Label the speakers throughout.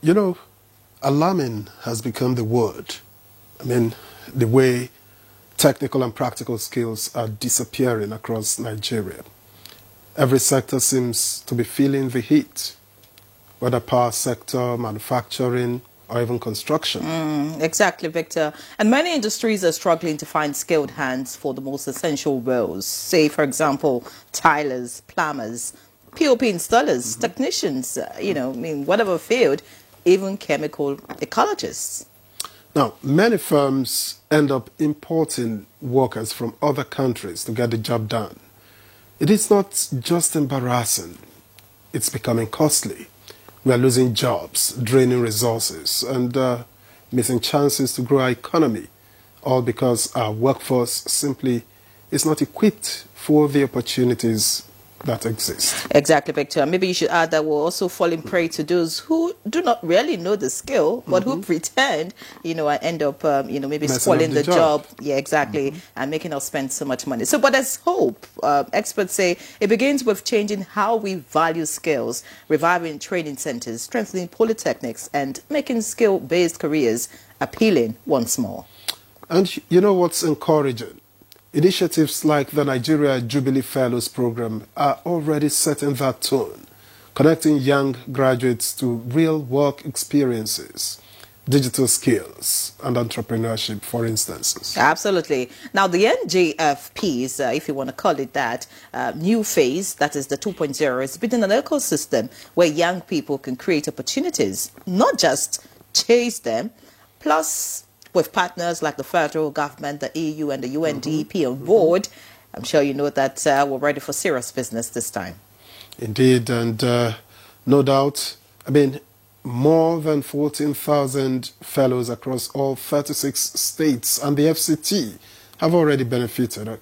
Speaker 1: You know, alarming has become the word. I mean, the way technical and practical skills are disappearing across Nigeria. Every sector seems to be feeling the heat, whether power sector, manufacturing, or even construction.
Speaker 2: Exactly, Victor. And many industries are struggling to find skilled hands for the most essential roles. Say, for example, tilers, plumbers, POP installers, technicians, whatever field, even chemical ecologists.
Speaker 1: Now, many firms end up importing workers from other countries to get the job done. It is not just embarrassing, it's becoming costly. We are losing jobs, draining resources, and missing chances to grow our economy, all because our workforce simply is not equipped for the opportunities that exist.
Speaker 2: Exactly, Victor. Maybe you should add that we're also falling prey to those who do not really know the skill, but who pretend, and end up, maybe spoiling the job. Yeah, exactly, and making us spend so much money. So, but there's hope. Experts say it begins with changing how we value skills, reviving training centers, strengthening polytechnics, and making skill-based careers appealing once more.
Speaker 1: And you know what's encouraging? Initiatives like the Nigeria Jubilee Fellows Program are already setting that tone, connecting young graduates to real work experiences, digital skills, and entrepreneurship, for instance.
Speaker 2: Absolutely. Now, the NJFPs, if you want to call it that, new phase, that is the 2.0, is building an ecosystem where young people can create opportunities, not just chase them, plus with partners like the federal government, the EU, and the UNDP on board. I'm sure you know that we're ready for serious business this time.
Speaker 1: Indeed, and no doubt, more than 14,000 fellows across all 36 states and the FCT have already benefited,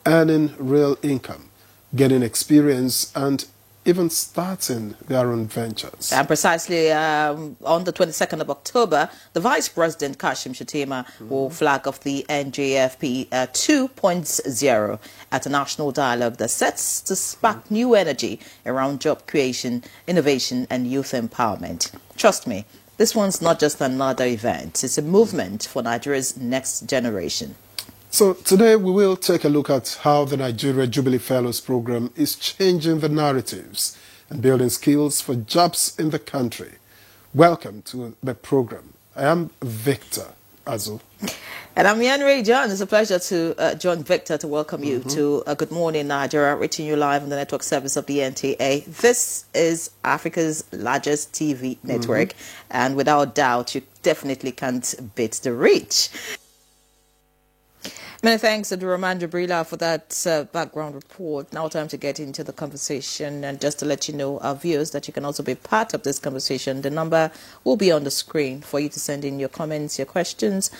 Speaker 1: earning real income, getting experience, and even starting their own ventures.
Speaker 2: And precisely on the 22nd of October, the Vice President, Kashim Shettima, will flag off the NJFP 2.0 at a national dialogue that sets to spark new energy around job creation, innovation, and youth empowerment. Trust me, this one's not just another event. It's a movement for Nigeria's next generation.
Speaker 1: So today we will take a look at how the Nigeria Jubilee Fellows Program is changing the narratives and building skills for jobs in the country. Welcome to the program. I am Victor Azu.
Speaker 2: And I'm Yanray John. It's a pleasure to join Victor to welcome you to Good Morning Nigeria, reaching you live on the network service of the NTA. This is Africa's largest TV network, and without doubt, you definitely can't beat the reach. Many thanks to Roman Jabrila for that background report. Now time to get into the conversation, and just to let you know, our viewers, that you can also be part of this conversation. The number will be on the screen for you to send in your comments, your questions,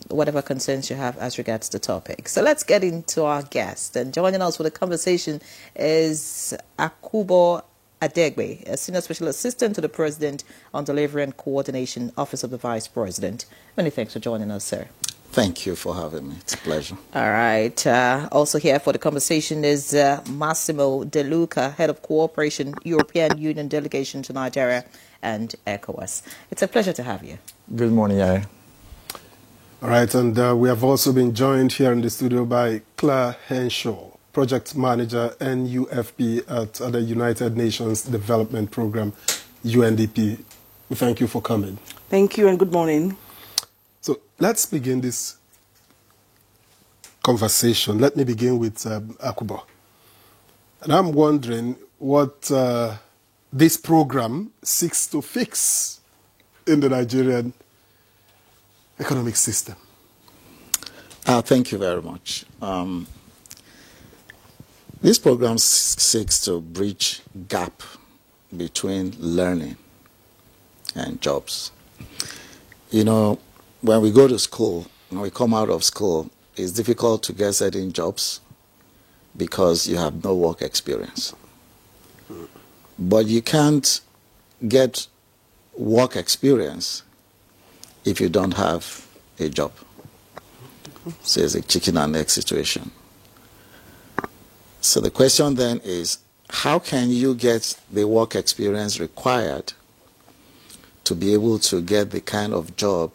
Speaker 2: whatever concerns you have as regards the topic. So let's get into our guest. And joining us for the conversation is Akubo Adegbe, a Senior Special Assistant to the President on Delivery and Coordination, Office of the Vice President. Many thanks for joining us, sir.
Speaker 3: Thank you for having me. It's a pleasure.
Speaker 2: All right. Also here for the conversation is Massimo De Luca, Head of Cooperation, European Union Delegation to Nigeria and ECOWAS. It's a pleasure to have you.
Speaker 3: Good morning, Yari.
Speaker 1: All right, and we have also been joined here in the studio by Claire Henshaw, Project Manager, NUFP at the United Nations Development Program, UNDP. We thank you for coming.
Speaker 4: Thank you and good morning.
Speaker 1: So let's begin this conversation. Let me begin with Akubo. And I'm wondering what this program seeks to fix in the Nigerian economic system.
Speaker 3: Thank you very much. This program seeks to bridge gap between learning and jobs. You know, when we go to school, when we come out of school, it's difficult to get certain jobs because you have no work experience. But you can't get work experience if you don't have a job. So it's a chicken and egg situation. So the question then is, how can you get the work experience required to be able to get the kind of job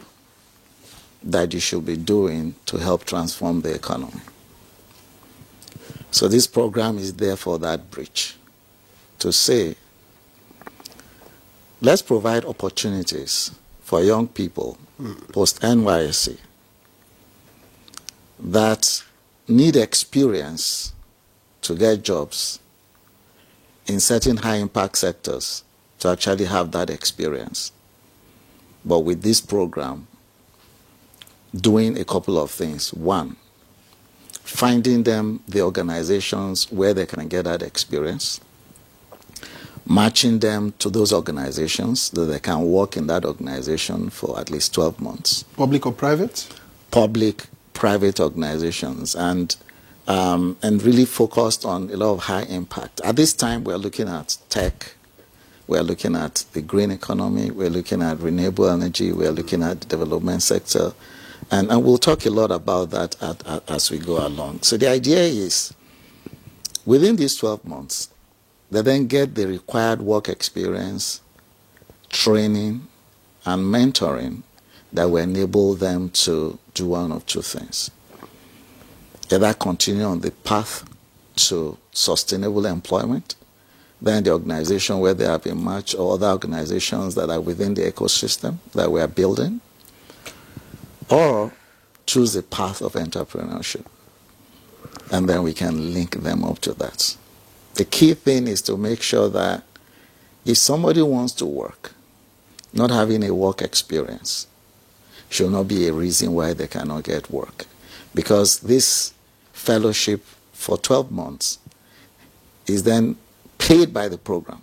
Speaker 3: that you should be doing to help transform the economy. So this program is there for that bridge, to say, let's provide opportunities for young people post-NYSC that need experience to get jobs in certain high-impact sectors to actually have that experience. But with this program, doing a couple of things. One, finding them the organizations where they can get that experience, matching them to those organizations so they can work in that organization for at least 12 months.
Speaker 1: Public or private?
Speaker 3: Public, private organizations, and really focused on a lot of high impact. At this time, we're looking at tech, we're looking at the green economy, we're looking at renewable energy, we're looking at the development sector, and we'll talk a lot about that as we go along. So the idea is, within these 12 months, they then get the required work experience, training, and mentoring that will enable them to do one of two things. Either continue on the path to sustainable employment, then the organization where they have been matched, or other organizations that are within the ecosystem that we are building, or choose the path of entrepreneurship. And then we can link them up to that. The key thing is to make sure that if somebody wants to work, not having a work experience should not be a reason why they cannot get work. Because this fellowship for 12 months is then paid by the program,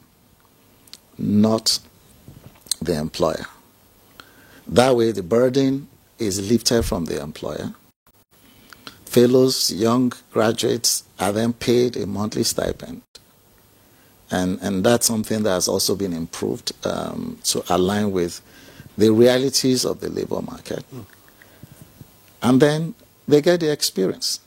Speaker 3: not the employer. That way the burden is lifted from the employer. Fellows, young graduates are then paid a monthly stipend. And that's something that has also been improved to align with the realities of the labor market. And then they get the experience.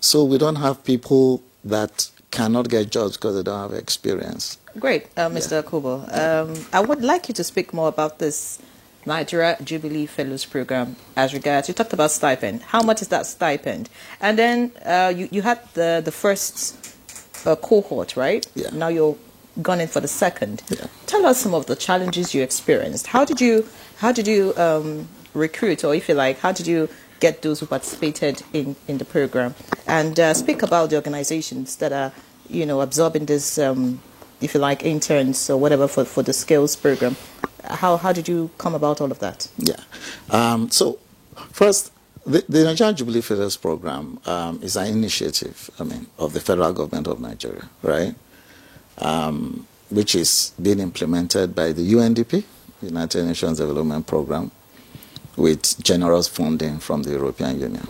Speaker 3: So we don't have people that cannot get jobs because they don't have experience.
Speaker 2: Great, Mr. Akubo. I would like you to speak more about this Nigeria Jubilee Fellows Program as regards, you talked about stipend. How much is that stipend? And then you had the first cohort, right?
Speaker 3: Yeah.
Speaker 2: Now you're gone in for the second.
Speaker 3: Yeah.
Speaker 2: Tell us some of the challenges you experienced. How did you recruit, or if you like, how did you get those who participated in the program? And speak about the organizations that are, absorbing this, if you like, interns or whatever for the skills program. How did you come about all of that?
Speaker 3: Yeah. So first, the Nigerian Jubilee Fellows Program is an initiative, of the federal government of Nigeria, right? Which is being implemented by the UNDP, United Nations Development Program, with generous funding from the European Union,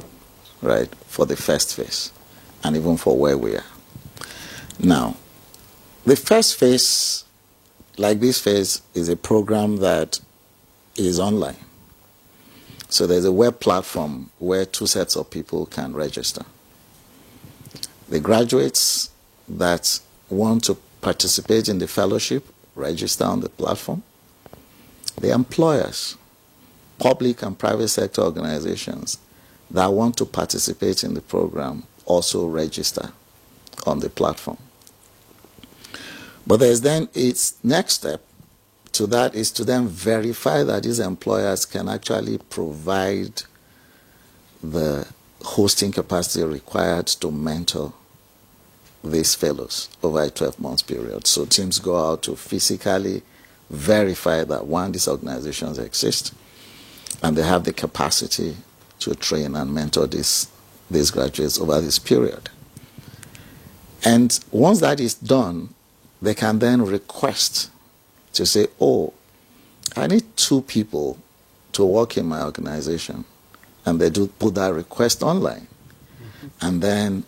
Speaker 3: right, for the first phase, and even for where we are. Now, the first phase, like this phase, is a program that is online. So there's a web platform where two sets of people can register. The graduates that want to participate in the fellowship register on the platform. The employers, public and private sector organizations that want to participate in the program also register on the platform. But there's then its next step to that is to then verify that these employers can actually provide the hosting capacity required to mentor these fellows over a 12-month period. So teams go out to physically verify that, one, these organizations exist, and they have the capacity to train and mentor these graduates over this period. And once that is done, they can then request to say, oh, I need 2 people to work in my organization. And they do put that request online. And then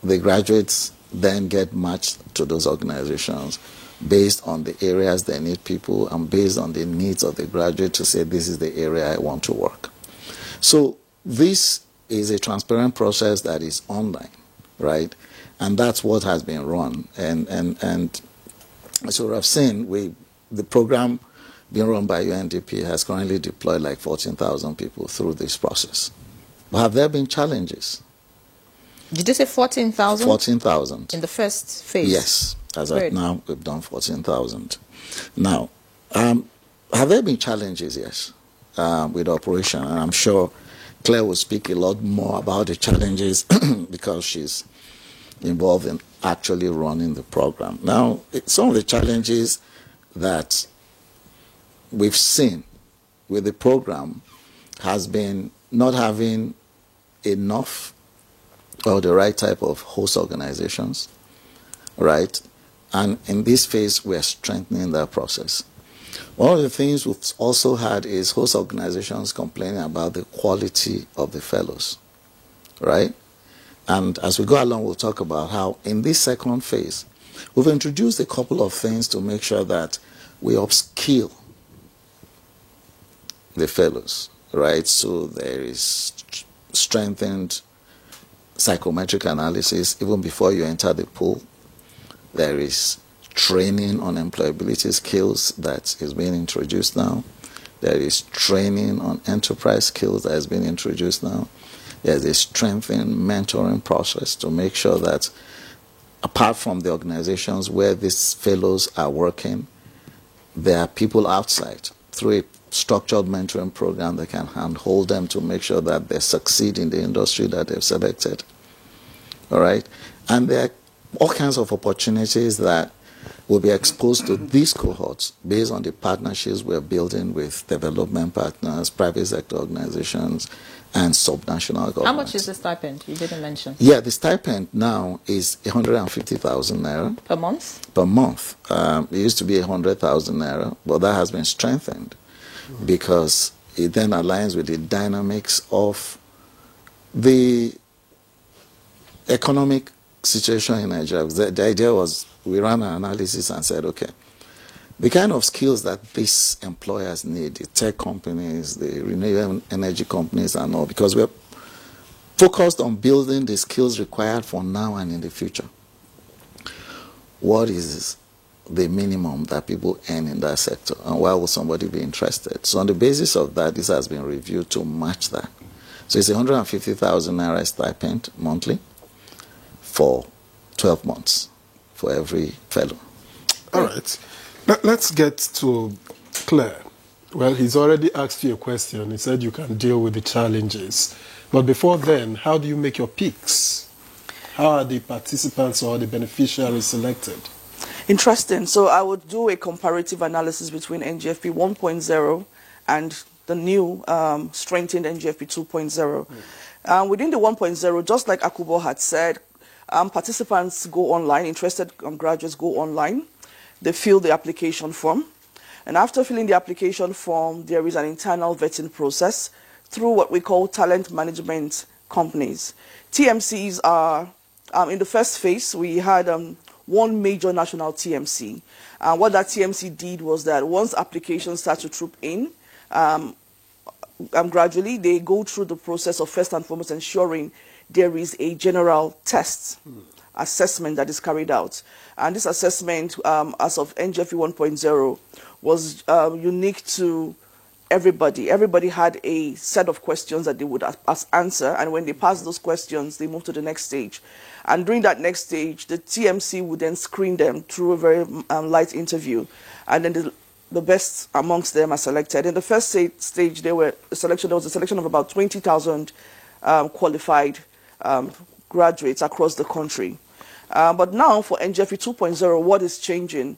Speaker 3: the graduates then get matched to those organizations based on the areas they need people and based on the needs of the graduate to say, this is the area I want to work. So this is a transparent process that is online, right? And that's what has been run. And as you have seen, the program being run by UNDP, has currently deployed like 14,000 people through this process. But have there been challenges?
Speaker 2: Did you say 14,000?
Speaker 3: 14,000.
Speaker 2: In the first phase?
Speaker 3: Yes. As of now, we've done 14,000. Now, have there been challenges? Yes, with operation. And I'm sure Claire will speak a lot more about the challenges because she's involved in actually running the program. Now, some of the challenges that we've seen with the program has been not having enough or the right type of host organizations, right? And in this phase, we're strengthening that process. One of the things we've also had is host organizations complaining about the quality of the fellows, right? And as we go along, we'll talk about how in this second phase, we've introduced a couple of things to make sure that we upskill the fellows, right? So there is strengthened psychometric analysis even before you enter the pool. There is training on employability skills that is being introduced now. There is training on enterprise skills that has been introduced now. There's a strengthened mentoring process to make sure that apart from the organizations where these fellows are working, there are people outside through a structured mentoring program that can handhold them to make sure that they succeed in the industry that they've selected. All right? And there are all kinds of opportunities that will be exposed to these cohorts based on the partnerships we're building with development partners, private sector organizations, and subnational governments.
Speaker 2: How much is the stipend? You didn't mention.
Speaker 3: Yeah, the stipend now is 150,000 naira.
Speaker 2: Per month?
Speaker 3: Per month. It used to be 100,000 naira, but that has been strengthened because it then aligns with the dynamics of the economic situation in Nigeria. The idea was we ran an analysis and said, okay, the kind of skills that these employers need, the tech companies, the renewable energy companies and all, because we're focused on building the skills required for now and in the future. What is the minimum that people earn in that sector, and why would somebody be interested? So on the basis of that, this has been reviewed to match that. So it's 150,000 naira stipend monthly for 12 months for every fellow.
Speaker 1: All right. Let's get to Claire. Well, he's already asked you a question. He said you can deal with the challenges. But before then, how do you make your picks? How are the participants or the beneficiaries selected?
Speaker 4: Interesting. So I would do a comparative analysis between NGFP 1.0 and the new strengthened NGFP 2.0. Within the 1.0, just like Akubo had said, participants go online, interested graduates go online. They fill the application form. And after filling the application form, there is an internal vetting process through what we call talent management companies. TMCs are, in the first phase, we had one major national TMC. What that TMC did was that once applications start to troop in, gradually they go through the process of first and foremost ensuring there is a general test assessment that is carried out. And this assessment, as of NGFP 1.0, was unique to everybody. Everybody had a set of questions that they would answer, and when they passed those questions, they moved to the next stage. And during that next stage, the TMC would then screen them through a very light interview, and then the best amongst them are selected. In the first stage, there was a selection of about 20,000 qualified graduates across the country. But now for NGFP 2.0, what is changing?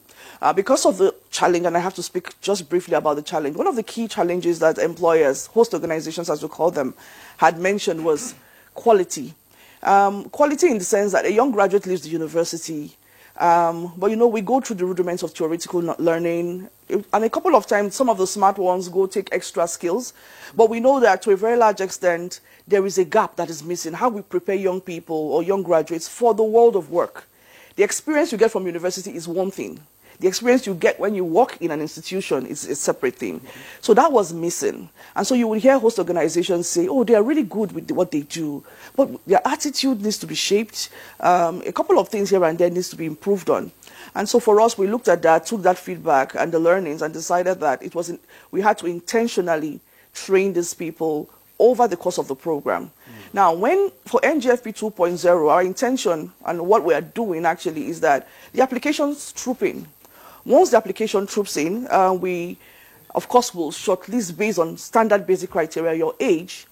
Speaker 4: Because of the challenge, and I have to speak just briefly about the challenge, one of the key challenges that employers, host organizations as we call them, had mentioned was quality. Quality in the sense that a young graduate leaves the university, but you know, we go through the rudiments of theoretical learning, and a couple of times some of the smart ones go take extra skills, but we know that to a very large extent there is a gap that is missing, how we prepare young people or young graduates for the world of work. The experience you get from university is one thing. The experience you get when you work in an institution is a separate thing. So that was missing. And so you will hear host organizations say, oh, they are really good with what they do, but their attitude needs to be shaped. A couple of things here and there needs to be improved on. And so for us, we looked at that, took that feedback and the learnings and decided that we had to intentionally train these people over the course of the program. Now, for NGFP 2.0, our intention and what we are doing actually is that the applications troop in. Once the application troops in, we, of course, will shortlist based on standard basic criteria, your age.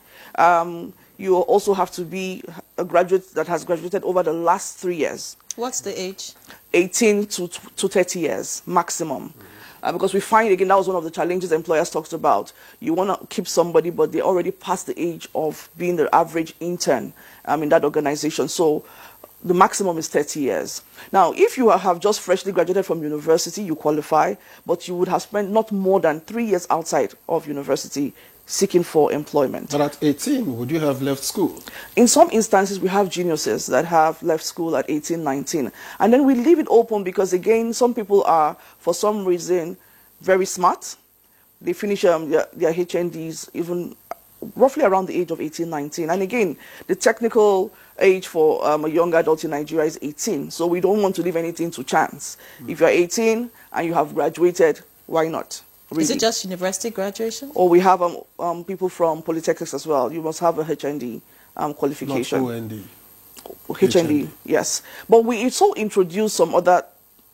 Speaker 4: You also have to be a graduate that has graduated over the last 3 years.
Speaker 2: What's the age?
Speaker 4: 18 to 30 years maximum. Because we find, again, that was one of the challenges employers talked about. You want to keep somebody, but they already past the age of being the average intern in that organization. So the maximum is 30 years. Now, if you have just freshly graduated from university, you qualify, but you would have spent not more than 3 years outside of university seeking for employment.
Speaker 1: But at 18, would you have left school?
Speaker 4: In some instances, we have geniuses that have left school at 18, 19. And then we leave it open because, again, some people are, for some reason, very smart. They finish their HNDs even roughly around the age of 18, 19. And again, the technical age for a young adult in Nigeria is 18. So we don't want to leave anything to chance. If you're 18 and you have graduated, why not? Really.
Speaker 2: Is it just university graduation?
Speaker 4: Or we have people from polytechnics as well. You must have a HND qualification.
Speaker 1: Not OND.
Speaker 4: HND, yes. But we also introduce some other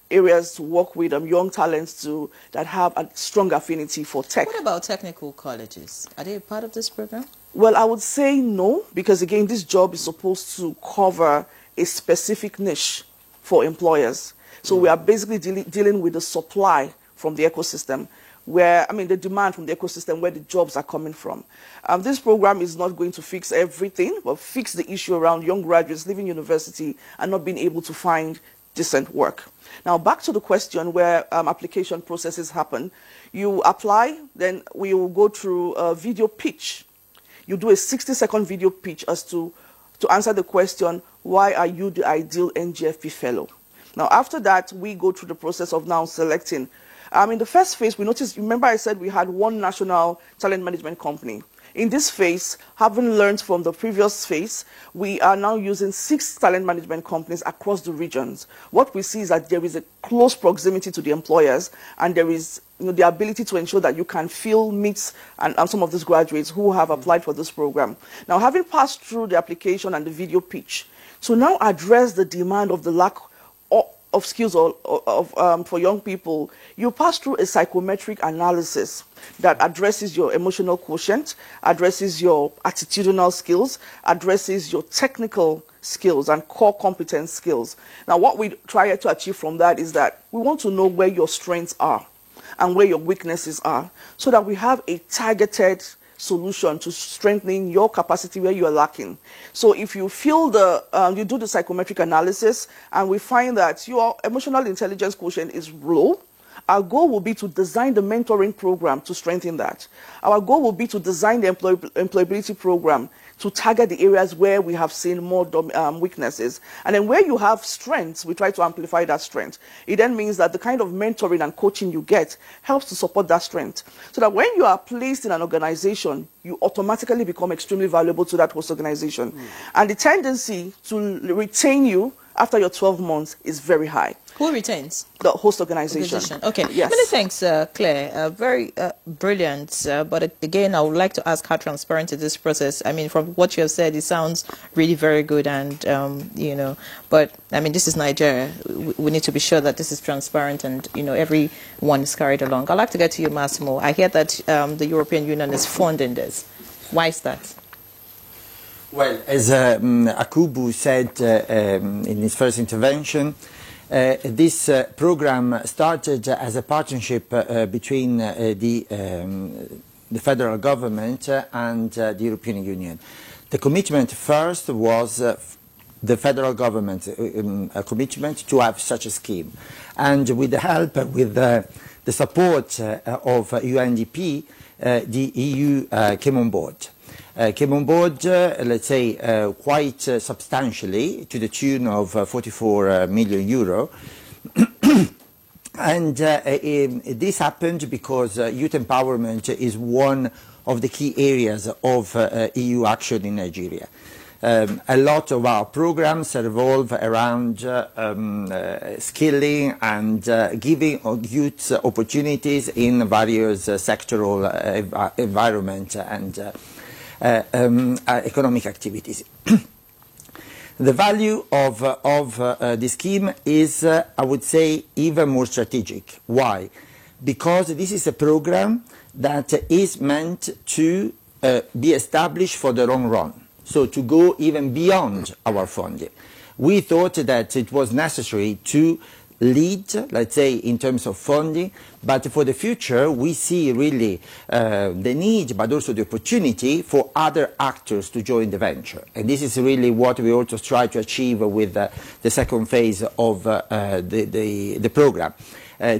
Speaker 4: areas to work with young talents that have a strong affinity for tech.
Speaker 2: What about technical colleges? Are they a part of this program?
Speaker 4: Well, I would say no, because again, this job is supposed to cover a specific niche for employers. So we are basically dealing with the supply from the ecosystem, the demand from the ecosystem where the jobs are coming from. This program is not going to fix everything, but fix the issue around young graduates leaving university and not being able to find decent work. Now, back to the question where application processes happen. You apply, then we will go through a video pitch. You do a 60-second video pitch as to answer the question, why are you the ideal NGFP fellow? Now, after that, we go through the process of now selecting. In the first phase, we noticed, remember I said we had one national talent management company. In this phase, having learned from the previous phase, we are now using 6 talent management companies across the regions. What we see is that there is a close proximity to the employers, and there is the ability to ensure that you can meet some of these graduates who have applied for this program. Now, having passed through the application and the video pitch, to now address the demand of the lack of skills for young people, you pass through a psychometric analysis that addresses your emotional quotient, addresses your attitudinal skills, addresses your technical skills and core competence skills. Now, what we try to achieve from that is that we want to know where your strengths are and where your weaknesses are, so that we have a targeted solution to strengthening your capacity where you are lacking. So if you feel you do the psychometric analysis and we find that your emotional intelligence quotient is low, our goal will be to design the mentoring program to strengthen that. Our goal will be to design the employability program to target the areas where we have seen more weaknesses. And then where you have strengths, we try to amplify that strength. It then means that the kind of mentoring and coaching you get helps to support that strength. So that when you are placed in an organization, you automatically become extremely valuable to that host organization. And the tendency to retain you after your 12 months is very high.
Speaker 2: Who retains?
Speaker 4: The host organization.
Speaker 2: Okay.
Speaker 4: Yes.
Speaker 2: Many thanks, Claire. Very brilliant. But again, I would like to ask how transparent is this process. I mean, from what you have said, it sounds really very good. And, but I mean, this is Nigeria. We need to be sure that this is transparent and, everyone is carried along. I'd like to get to you, Massimo. I hear that the European Union is funding this. Why is that?
Speaker 5: Well, as Akubu said in his first intervention, this program started as a partnership between the federal government and the European Union. The commitment first was the federal government, a commitment to have such a scheme. And with the help, with the support of UNDP, the EU came on board. Let's say, quite substantially, to the tune of 44 million euro. And this happened because youth empowerment is one of the key areas of EU action in Nigeria. A lot of our programs revolve around skilling and giving youth opportunities in various sectoral environment and economic activities. The value of the scheme is, I would say, even more strategic. Why? Because this is a program that is meant to be established for the long run, so to go even beyond our funding. We thought that it was necessary to lead, let's say, in terms of funding, but for the future we see really the need, but also the opportunity for other actors to join the venture. And this is really what we also try to achieve with the second phase of the program.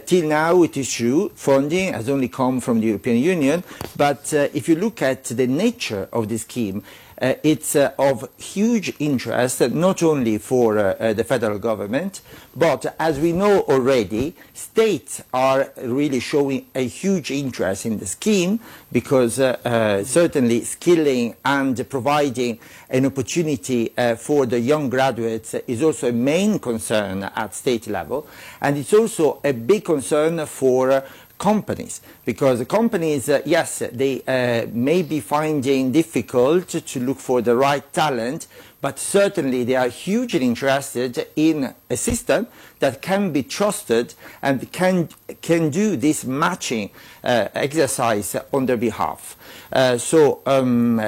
Speaker 5: Till now, it is true, funding has only come from the European Union, but if you look at the nature of the scheme, it's of huge interest, not only for the federal government, but as we know already, states are really showing a huge interest in the scheme, because certainly skilling and providing an opportunity for the young graduates is also a main concern at state level, and it's also a big concern for companies, because companies, yes, they may be finding difficult to look for the right talent, but certainly they are hugely interested in a system that can be trusted and can do this matching exercise on their behalf. In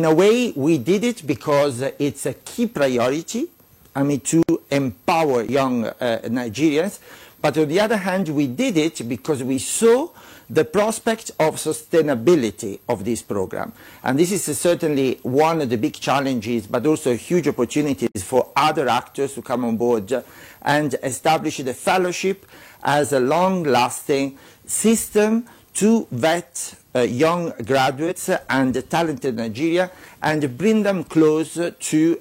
Speaker 5: a way, we did it because it's a key priority, I mean, to empower young Nigerians. But on the other hand, we did it because we saw the prospect of sustainability of this program. And this is certainly one of the big challenges, but also huge opportunities for other actors to come on board and establish the fellowship as a long-lasting system to vet young graduates and talented Nigeria and bring them closer to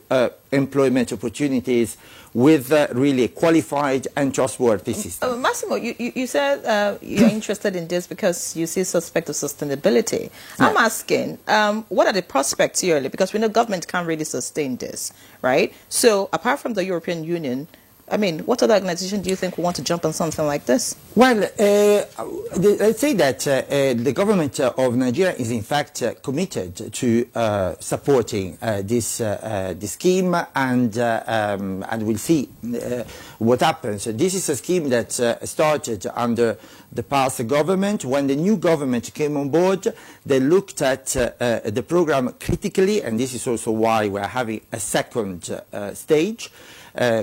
Speaker 5: employment opportunities with really qualified and trustworthy system.
Speaker 2: Massimo, you said you're interested in this because you see suspect of sustainability. Yeah. I'm asking, what are the prospects here? Because we know government can't really sustain this, right? So apart from the European Union, I mean, what other organization do you think will want to jump on something like this?
Speaker 5: Well, let's say that the government of Nigeria is in fact committed to supporting this scheme, and we'll see what happens. This is a scheme that started under the past government. When the new government came on board, they looked at the program critically, and this is also why we're having a second stage.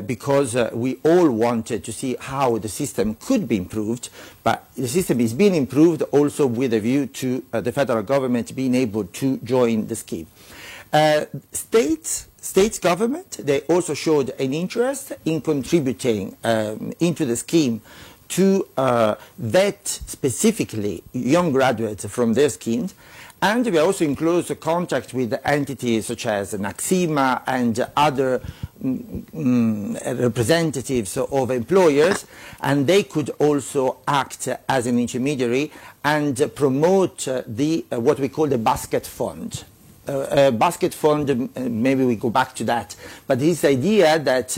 Speaker 5: Because we all wanted to see how the system could be improved, but the system is being improved also with a view to the federal government being able to join the scheme. State government, they also showed an interest in contributing into the scheme to vet specifically young graduates from their schemes. And we are also in close contact with entities such as NACSIMA and other representatives of employers, and they could also act as an intermediary and promote the what we call the basket fund. Basket fund, maybe we go back to that, but this idea that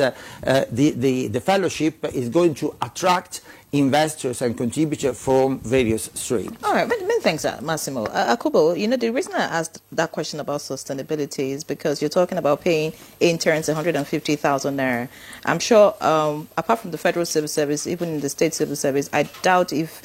Speaker 5: the fellowship is going to attract investors and contributors from various streams.
Speaker 2: All right, many thanks, Massimo. Akubo, you know, the reason I asked that question about sustainability is because you're talking about paying interns 150,000 naira. I'm sure, apart from the federal civil service, even in the state civil service, I doubt if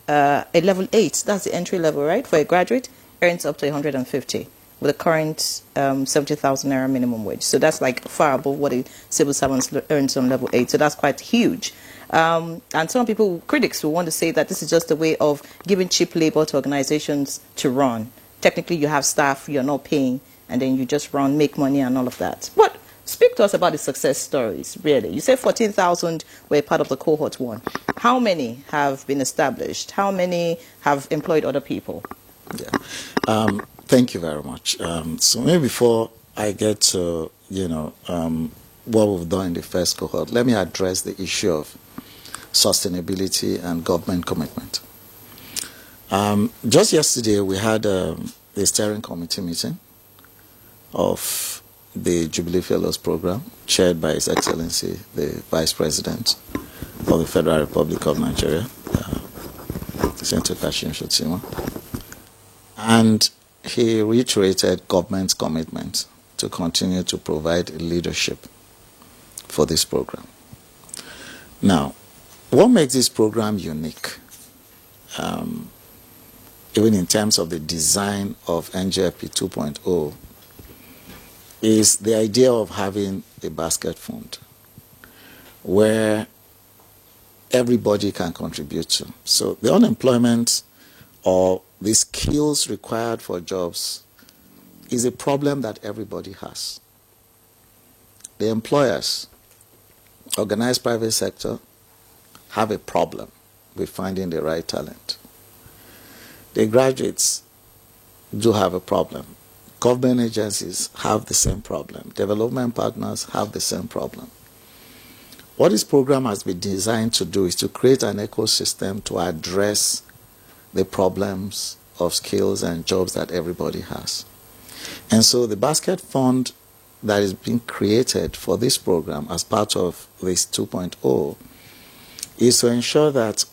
Speaker 2: a level 8, that's the entry level, right, for a graduate, earns up to 150 with the current 70,000 naira minimum wage. So that's like far above what a civil servant earns on level 8. So that's quite huge. And some people, critics, will want to say that this is just a way of giving cheap labor to organizations to run. Technically, you have staff, you're not paying, and then you just run, make money and all of that. But speak to us about the success stories, really. You said 14,000 were part of the cohort 1. How many have been established? How many have employed other people?
Speaker 3: Yeah. Thank you very much. So maybe before I get to, what we've done in the first cohort, let me address the issue of sustainability and government commitment. Just yesterday, we had a steering committee meeting of the Jubilee Fellows Program, chaired by His Excellency, the Vice President of the Federal Republic of Nigeria, Senator Kashim Shettima. And he reiterated government's commitment to continue to provide leadership for this program. Now, what makes this program unique, even in terms of the design of NJFP 2.0, is the idea of having a basket fund where everybody can contribute to. So the unemployment or the skills required for jobs is a problem that everybody has. The employers, organized private sector, have a problem with finding the right talent. The graduates do have a problem. Government agencies have the same problem. Development partners have the same problem. What this program has been designed to do is to create an ecosystem to address the problems of skills and jobs that everybody has. And so the basket fund that is being created for this program as part of this 2.0 is to ensure that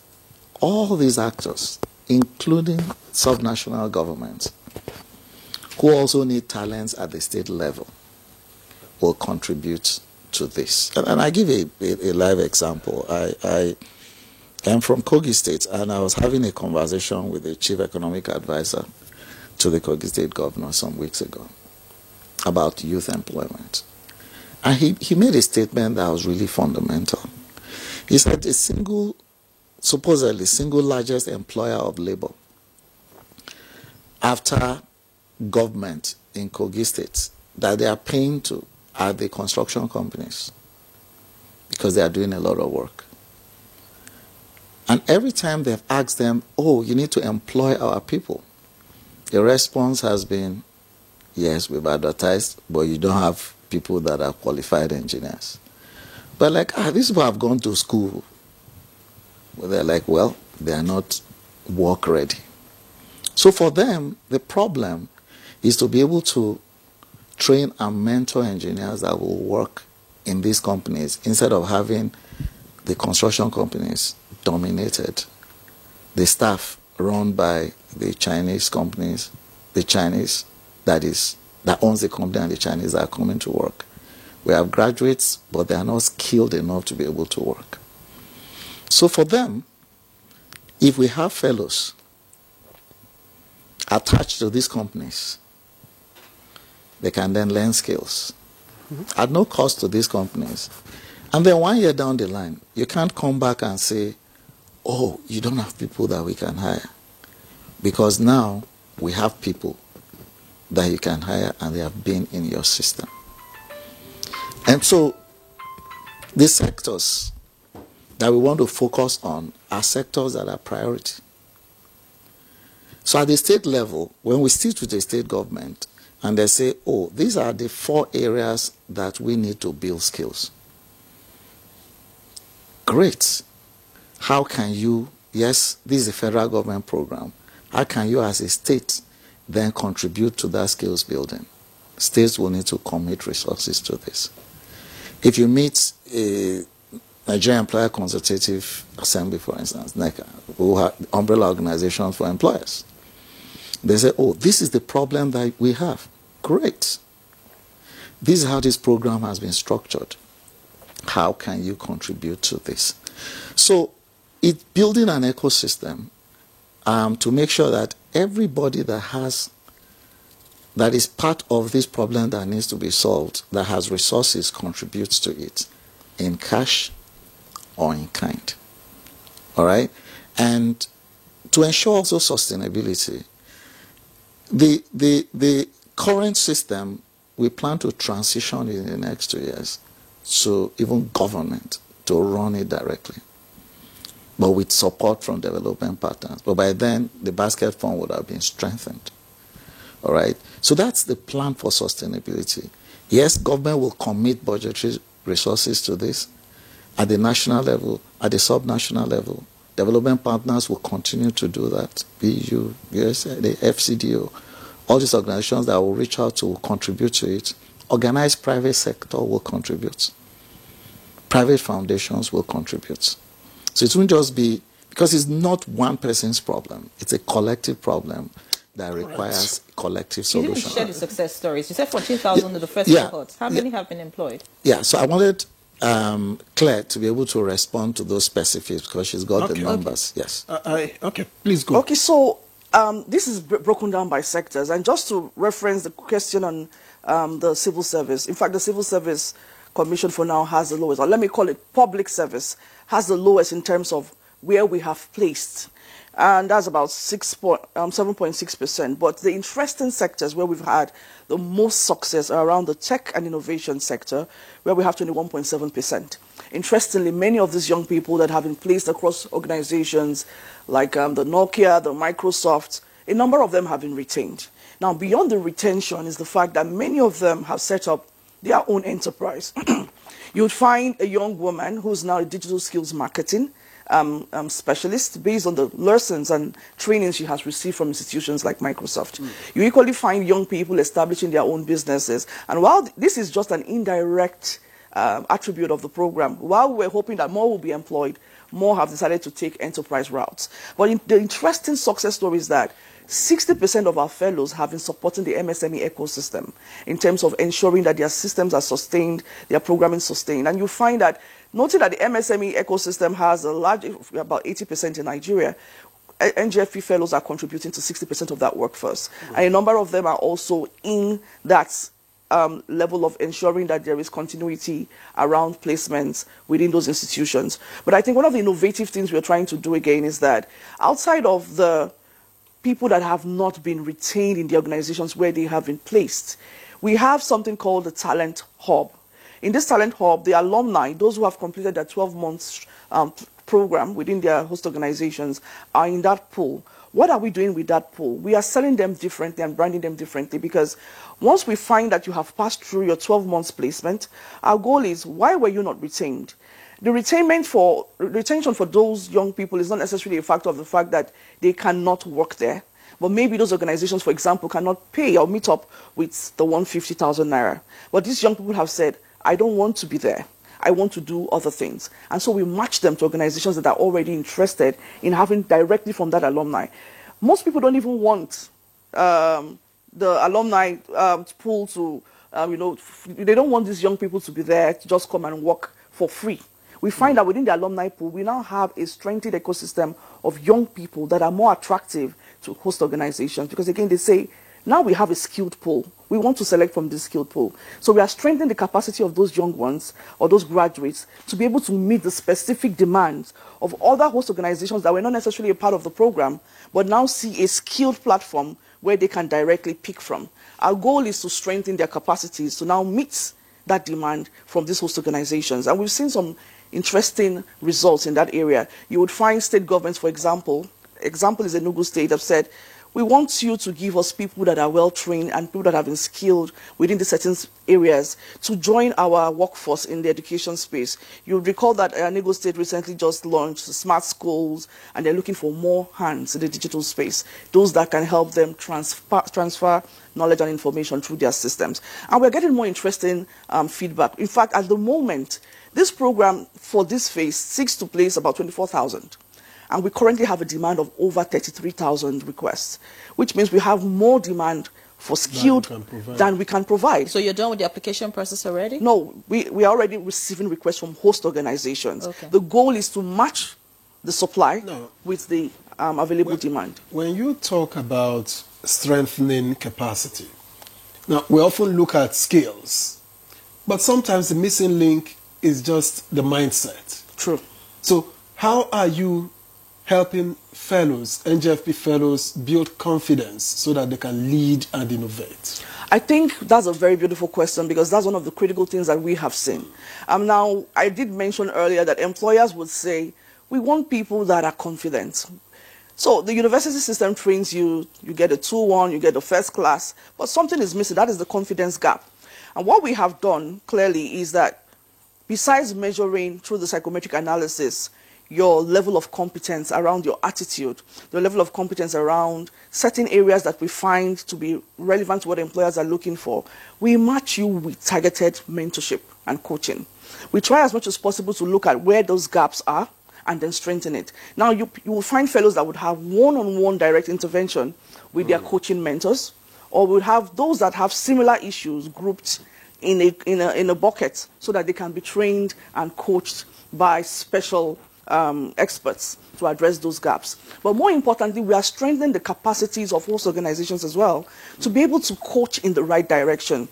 Speaker 3: all these actors, including subnational governments, who also need talents at the state level, will contribute to this. And I give a live example. I am from Kogi State, and I was having a conversation with the chief economic advisor to the Kogi State governor some weeks ago about youth employment. And he made a statement that was really fundamental. He said the supposedly single largest employer of labor after government in Kogi State that they are paying to are the construction companies, because they are doing a lot of work. And every time they've asked them, oh, you need to employ our people, the response has been, yes, we've advertised, but you don't have people that are qualified engineers. But like, these people have gone to school. Well, they're like, well, they are not work ready. So for them, the problem is to be able to train and mentor engineers that will work in these companies instead of having the construction companies dominated, the staff run by the Chinese companies, the Chinese that owns the company, and the Chinese that are coming to work. We have graduates, but they are not skilled enough to be able to work. So for them, if we have fellows attached to these companies, they can then learn skills at no cost to these companies. And then 1 year down the line, you can't come back and say, oh, you don't have people that we can hire. Because now we have people that you can hire and they have been in your system. And so the sectors that we want to focus on are sectors that are priority. So at the state level, when we sit with the state government and they say, oh, these are the 4 areas that we need to build skills. Great. How can you, yes, this is a federal government program. How can you as a state then contribute to that skills building? States will need to commit resources to this. If you meet a Nigerian Employer Consultative Assembly, for instance, NECA, who have umbrella organizations for employers, they say, oh, this is the problem that we have. Great. This is how this program has been structured. How can you contribute to this? So it's building an ecosystem to make sure that everybody that is part of this problem that needs to be solved, that has resources, contributes to it in cash or in kind. All right? And to ensure also sustainability, the current system, we plan to transition in the next 2 years to even government to run it directly, but with support from development partners. But by then, the basket fund would have been strengthened. All right? So that's the plan for sustainability. Yes, government will commit budgetary resources to this at the national level, at the subnational level. Development partners will continue to do that. BU, USA, the FCDO, all these organizations that will reach out to contribute to it organized private sector will contribute. Private foundations will contribute. So it won't just be, because it's not one person's problem. It's a collective problem that requires collective
Speaker 2: You didn't
Speaker 3: solution.
Speaker 2: share the success stories. You said 14,000 in the first cohort. How many have been employed?
Speaker 3: Yeah, so I wanted Claire to be able to respond to those specifics because she's got the numbers. Yes.
Speaker 1: Okay, please go.
Speaker 4: Okay, so this is broken down by sectors. And just to reference the question on the civil service, in fact, the Civil Service Commission for now has the lowest, or let me call it public service, has the lowest in terms of where we have placed. And that's about 7.6%. But the interesting sectors where we've had the most success are around the tech and innovation sector, where we have 21.7%. Interestingly, many of these young people that have been placed across organizations like the Nokia, the Microsoft, a number of them have been retained. Now, beyond the retention is the fact that many of them have set up their own enterprise. You would find a young woman who's now a digital skills marketing specialist based on the lessons and trainings she has received from institutions like Microsoft. You equally find young people establishing their own businesses. And while this is just an indirect attribute of the program, while we're hoping that more will be employed, more have decided to take enterprise routes. But the interesting success story is that 60% of our fellows have been supporting the MSME ecosystem in terms of ensuring that their systems are sustained, their programming sustained. And you find that, noting that the MSME ecosystem has a large, about 80% in Nigeria, NGFP fellows are contributing to 60% of that workforce. And a number of them are also in that level of ensuring that there is continuity around placements within those institutions. But I think one of the innovative things we're trying to do again is that outside of the people that have not been retained in the organizations where they have been placed, we have something called the Talent Hub. In this Talent Hub, the alumni, those who have completed their 12-month program within their host organizations, are in that pool. What are we doing with that pool? We are selling them differently and branding them differently, because once we find that you have passed through your 12 months placement, our goal is, why were you not retained? The retention for those young people is not necessarily a factor of the fact that they cannot work there, but maybe those organizations, for example, cannot pay or meet up with the 150,000 naira. But these young people have said, I don't want to be there. I want to do other things. And so we match them to organizations that are already interested in having directly from that alumni. Most people don't even want the alumni pool to, they don't want these young people to be there to just come and work for free. We find that within the alumni pool, we now have a strengthened ecosystem of young people that are more attractive to host organizations, because again, they say, now we have a skilled pool. We want to select from this skilled pool. So we are strengthening the capacity of those young ones or those graduates to be able to meet the specific demands of other host organizations that were not necessarily a part of the program, but now see a skilled platform where they can directly pick from. Our goal is to strengthen their capacities to now meet that demand from these host organizations. And we've seen some interesting results in that area. You would find state governments, for example is Enugu State, have said, we want you to give us people that are well-trained and people that have been skilled within the certain areas to join our workforce in the education space. You'll recall that Enugu State recently just launched smart schools, and they're looking for more hands in the digital space, those that can help them transfer knowledge and information through their systems. And we're getting more interesting feedback. In fact, at the moment, this program for this phase seeks to place about 24,000. And we currently have a demand of over 33,000 requests, which means we have more demand for skilled than we can provide.
Speaker 2: So you're done with the application process already?
Speaker 4: No, we are already receiving requests from host organizations. Okay. The goal is to match the supply with the available demand.
Speaker 1: When you talk about strengthening capacity, now we often look at skills, but sometimes the missing link is just the mindset.
Speaker 4: True.
Speaker 1: So how are you helping fellows, NGFP fellows, build confidence so that they can lead and innovate?
Speaker 4: I think that's a very beautiful question, because that's one of the critical things that we have seen. Now, I did mention earlier that employers would say, we want people that are confident. So the university system trains you, you get a 2-1, you get a first class, but something is missing. That is the confidence gap. And what we have done clearly is that besides measuring through the psychometric analysis, your level of competence, around your attitude, the level of competence around certain areas that we find to be relevant to what employers are looking for, we match you with targeted mentorship and coaching. We try as much as possible to look at where those gaps are and then strengthen it. Now, you will find fellows that would have one-on-one direct intervention with their coaching mentors, or would have those that have similar issues grouped in a bucket so that they can be trained and coached by special experts to address those gaps. But more importantly, we are strengthening the capacities of host organizations as well to be able to coach in the right direction.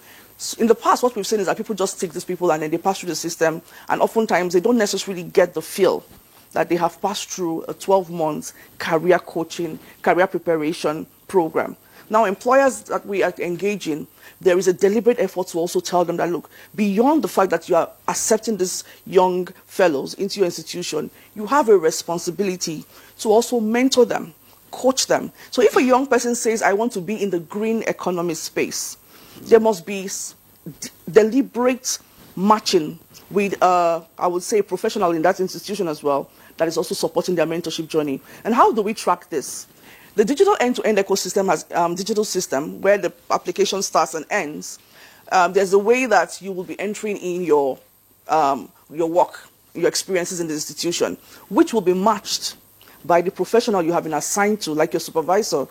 Speaker 4: In the past, what we've seen is that people just take these people and then they pass through the system, and oftentimes they don't necessarily get the feel that they have passed through a 12-month career coaching, career preparation program. Now, employers that we are engaging, there is a deliberate effort to also tell them that, look, beyond the fact that you are accepting these young fellows into your institution, you have a responsibility to also mentor them, coach them. So if a young person says, I want to be in the green economy space, there must be deliberate matching with, I would say, a professional in that institution as well that is also supporting their mentorship journey. And how do we track this? The digital end-to-end ecosystem has digital system where the application starts and ends. There's a way that you will be entering in your work, your experiences in the institution, which will be matched by the professional you have been assigned to, like your supervisor,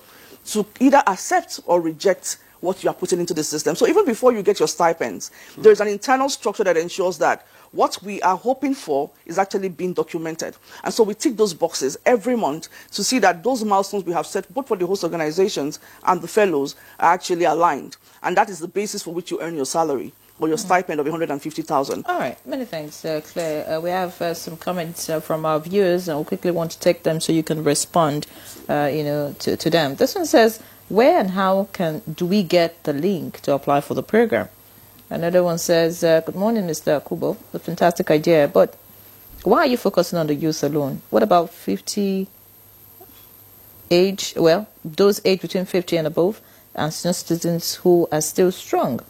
Speaker 4: to either accept or reject what you are putting into the system. So even before you get your stipends, there's an internal structure that ensures that what we are hoping for is actually being documented. And so we tick those boxes every month to see that those milestones we have set, both for the host organizations and the fellows, are actually aligned. And that is the basis for which you earn your salary or your stipend of 150,000.
Speaker 2: All right, many thanks, Claire. We have some comments from our viewers, and we quickly want to take them so you can respond, to them. This one says, where and how do we get the link to apply for the program? Another one says, good morning, Mr. Akubo. A fantastic idea, but why are you focusing on the youth alone? What about 50 age, those aged between 50 and above, and senior citizens who are still strong?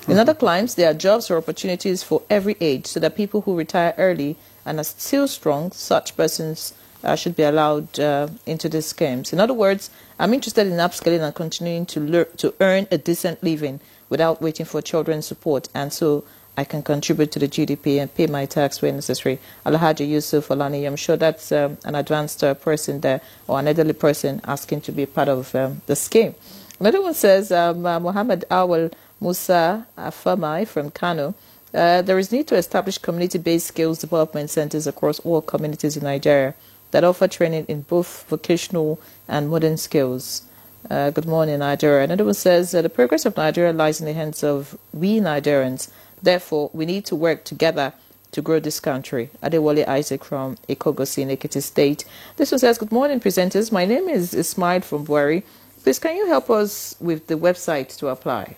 Speaker 2: In other climes, there are jobs or opportunities for every age, so that people who retire early and are still strong, such persons should be allowed into these schemes. In other words, I'm interested in upskilling and continuing to earn a decent living without waiting for children's support, and so I can contribute to the GDP and pay my tax where necessary. Alhaji Yusuf Olani, I'm sure that's an advanced person there, or an elderly person asking to be part of the scheme. Another one says, Muhammad Awal Musa Afamai from Kano, there is need to establish community-based skills development centers across all communities in Nigeria that offer training in both vocational and modern skills. Good morning, Nigeria. Another one says, the progress of Nigeria lies in the hands of we Nigerians. Therefore, we need to work together to grow this country. Adewale Isaac from Ikogosi in Ekiti State. This one says, good morning, presenters. My name is Ismail from Buari. Please, can you help us with the website to apply?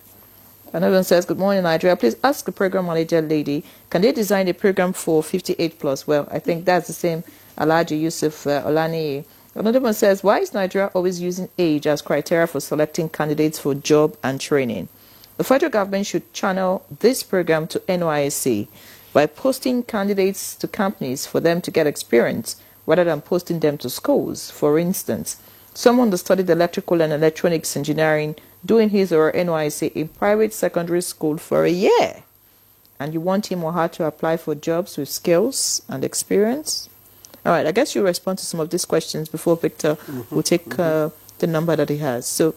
Speaker 2: Another one says, good morning, Nigeria. Please ask the program manager lady, can they design a program for 58 plus? Well, I think that's the same Alhaji Yusuf Olani. Another one says, why is Nigeria always using age as criteria for selecting candidates for job and training? The federal government should channel this program to NYSC by posting candidates to companies for them to get experience rather than posting them to schools. For instance, someone that studied electrical and electronics engineering doing his or her NYSC in private secondary school for a year, and you want him or her to apply for jobs with skills and experience? All right, I guess you respond to some of these questions before Victor will take the number that he has. So,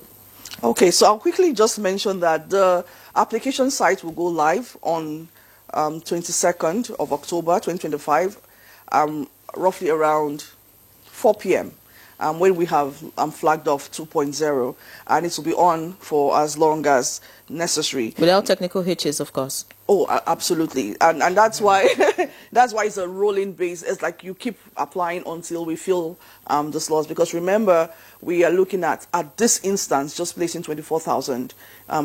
Speaker 4: okay, so I'll quickly just mention that the application site will go live on 22nd of October 2025, roughly around 4 p.m. When we have flagged off 2.0, and it will be on for as long as necessary.
Speaker 2: Without technical hitches, of course.
Speaker 4: Oh, absolutely, and that's why that's why it's a rolling base. It's like you keep applying until we fill the slots. Because remember, we are looking at this instance just placing 24,000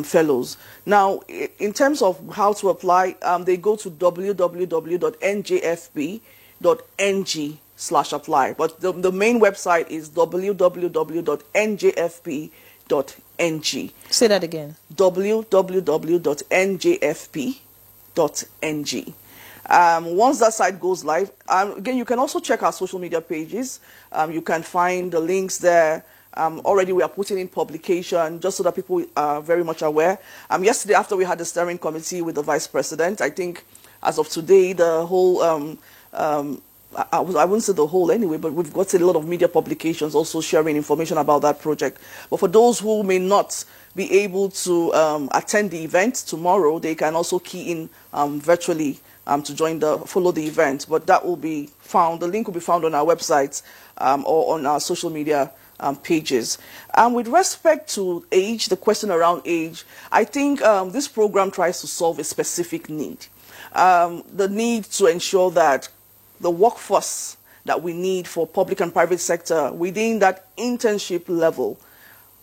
Speaker 4: fellows. Now, in terms of how to apply, they go to www.njfb.ng/apply. But the main website is www.njfb.ng.
Speaker 2: Say that again.
Speaker 4: www.njfb.ng. Once that site goes live, again, you can also check our social media pages. You can find the links there. Already we are putting in publication just so that people are very much aware. Yesterday, after we had the steering committee with the vice president, I think as of today, the whole, I wouldn't say the whole anyway, but we've got a lot of media publications also sharing information about that project. But for those who may not be able to attend the event tomorrow, they can also key in virtually to follow the event. But that will be found, the link will be found on our website or on our social media pages. With respect to age, the question around age, I think this program tries to solve a specific need. The need to ensure that the workforce that we need for public and private sector within that internship level,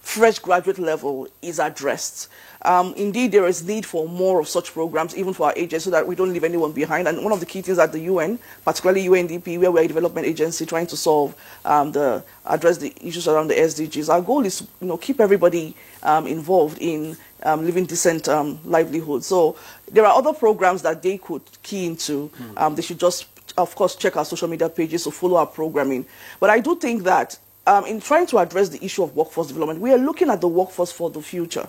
Speaker 4: fresh graduate level, is addressed. Indeed, there is need for more of such programs, even for our agents, so that we don't leave anyone behind. And one of the key things at the UN, particularly UNDP, where we're a development agency trying to address the issues around the SDGs, our goal is to keep everybody involved in living decent livelihood. So there are other programs that they could key into. They should just, of course, check our social media pages to follow our programming. But I do think that in trying to address the issue of workforce development, we are looking at the workforce for the future.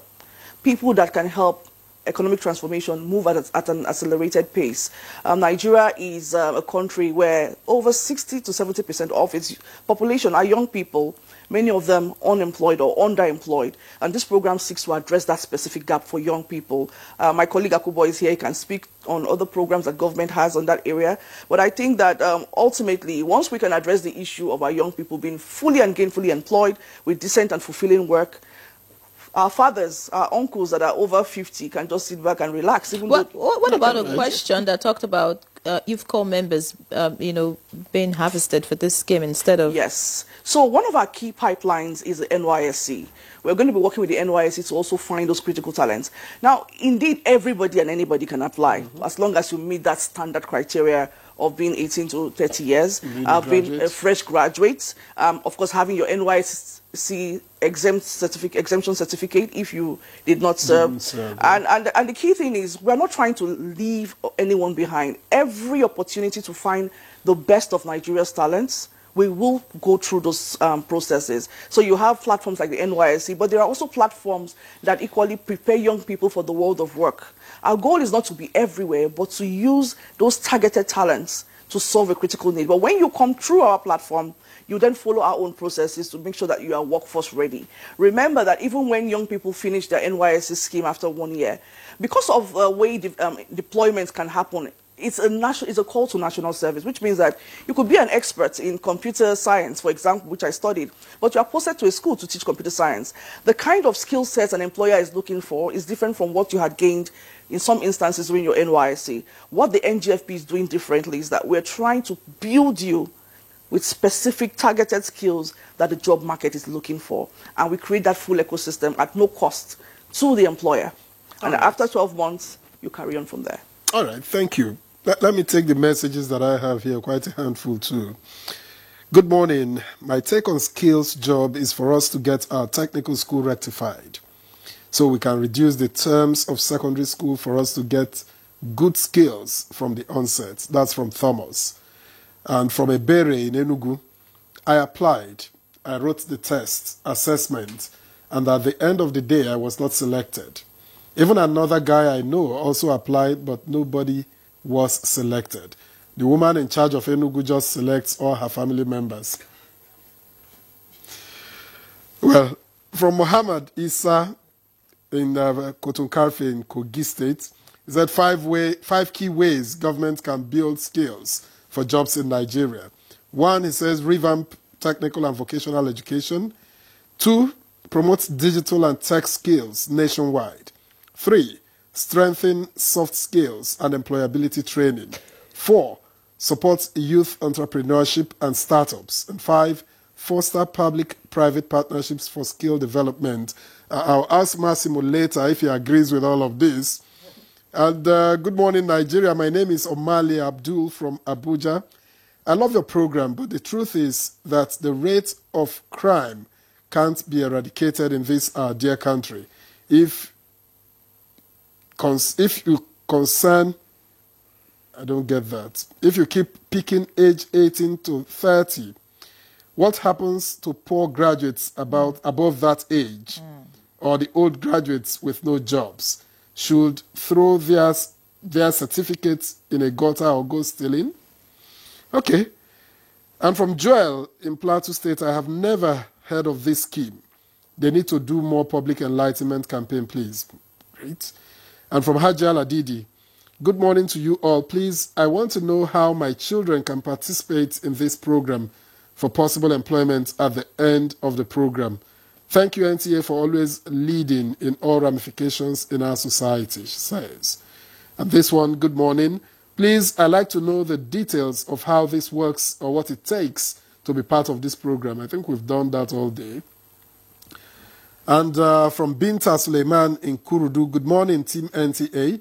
Speaker 4: People that can help economic transformation move at an accelerated pace. Nigeria is a country where over 60 to 70% of its population are young people, many of them unemployed or underemployed. And this program seeks to address that specific gap for young people. My colleague Akubo is here. He can speak on other programs that government has on that area. But I think that ultimately, once we can address the issue of our young people being fully and gainfully employed with decent and fulfilling work, our fathers, our uncles that are over 50 can just sit back and relax.
Speaker 2: What about a question that talked about youth corps members, being harvested for this scheme instead of...
Speaker 4: Yes. So one of our key pipelines is the NYSC. We're going to be working with the NYSC to also find those critical talents. Now, indeed, everybody and anybody can apply, as long as you meet that standard criteria of being 18 to 30 years, being a fresh graduate, of course, having your NYSC exemption certificate if you did not serve. And the key thing is we're not trying to leave anyone behind. Every opportunity to find the best of Nigeria's talents, we will go through those processes. So you have platforms like the NYSC, but there are also platforms that equally prepare young people for the world of work. Our goal is not to be everywhere, but to use those targeted talents to solve a critical need. But when you come through our platform, you then follow our own processes to make sure that you are workforce ready. Remember that even when young people finish their NYSC scheme after 1 year, because of the way deployments can happen, it's a call to national service, which means that you could be an expert in computer science, for example, which I studied, but you are posted to a school to teach computer science. The kind of skill sets an employer is looking for is different from what you had gained in some instances during your NYSC. What the NGFP is doing differently is that we're trying to build you with specific targeted skills that the job market is looking for. And we create that full ecosystem at no cost to the employer. And after 12 months, you carry on from there.
Speaker 1: All right, thank you. Let me take the messages that I have here, quite a handful too. Good morning. My take on skills job is for us to get our technical school rectified so we can reduce the terms of secondary school for us to get good skills from the onset. That's from Thomas. And from Ebere in Enugu, I applied. I wrote the test, assessment, and at the end of the day, I was not selected. Even another guy I know also applied, but nobody was selected. The woman in charge of Enugu just selects all her family members. Well, from Muhammad Isa in Kotunkarfe in Kogi State, he said 5 key ways government can build skills for jobs in Nigeria. 1, he says, revamp technical and vocational education. 2, promote digital and tech skills nationwide. 3, strengthen soft skills and employability training. 4, support youth entrepreneurship and startups. And 5, foster public-private partnerships for skill development. I'll ask Massimo later if he agrees with all of this. And good morning, Nigeria. My name is Omali Abdul from Abuja. I love your program, but the truth is that the rate of crime can't be eradicated in this dear country. If you concern I don't get that. If you keep picking age 18 to 30, what happens to poor graduates above that age, or the old graduates with no jobs? Should throw their certificates in a gutter or go stealing? Okay. And from Joel in Plateau State, I have never heard of this scheme. They need to do more public enlightenment campaign, please. Great. And from Hajjal Adidi, good morning to you all. Please, I want to know how my children can participate in this program for possible employment at the end of the program. Thank you, NTA, for always leading in all ramifications in our society, she says. And this one, good morning. Please, I'd like to know the details of how this works or what it takes to be part of this program. I think we've done that all day. And from Binta Suleiman in Kurudu, good morning, Team NTA.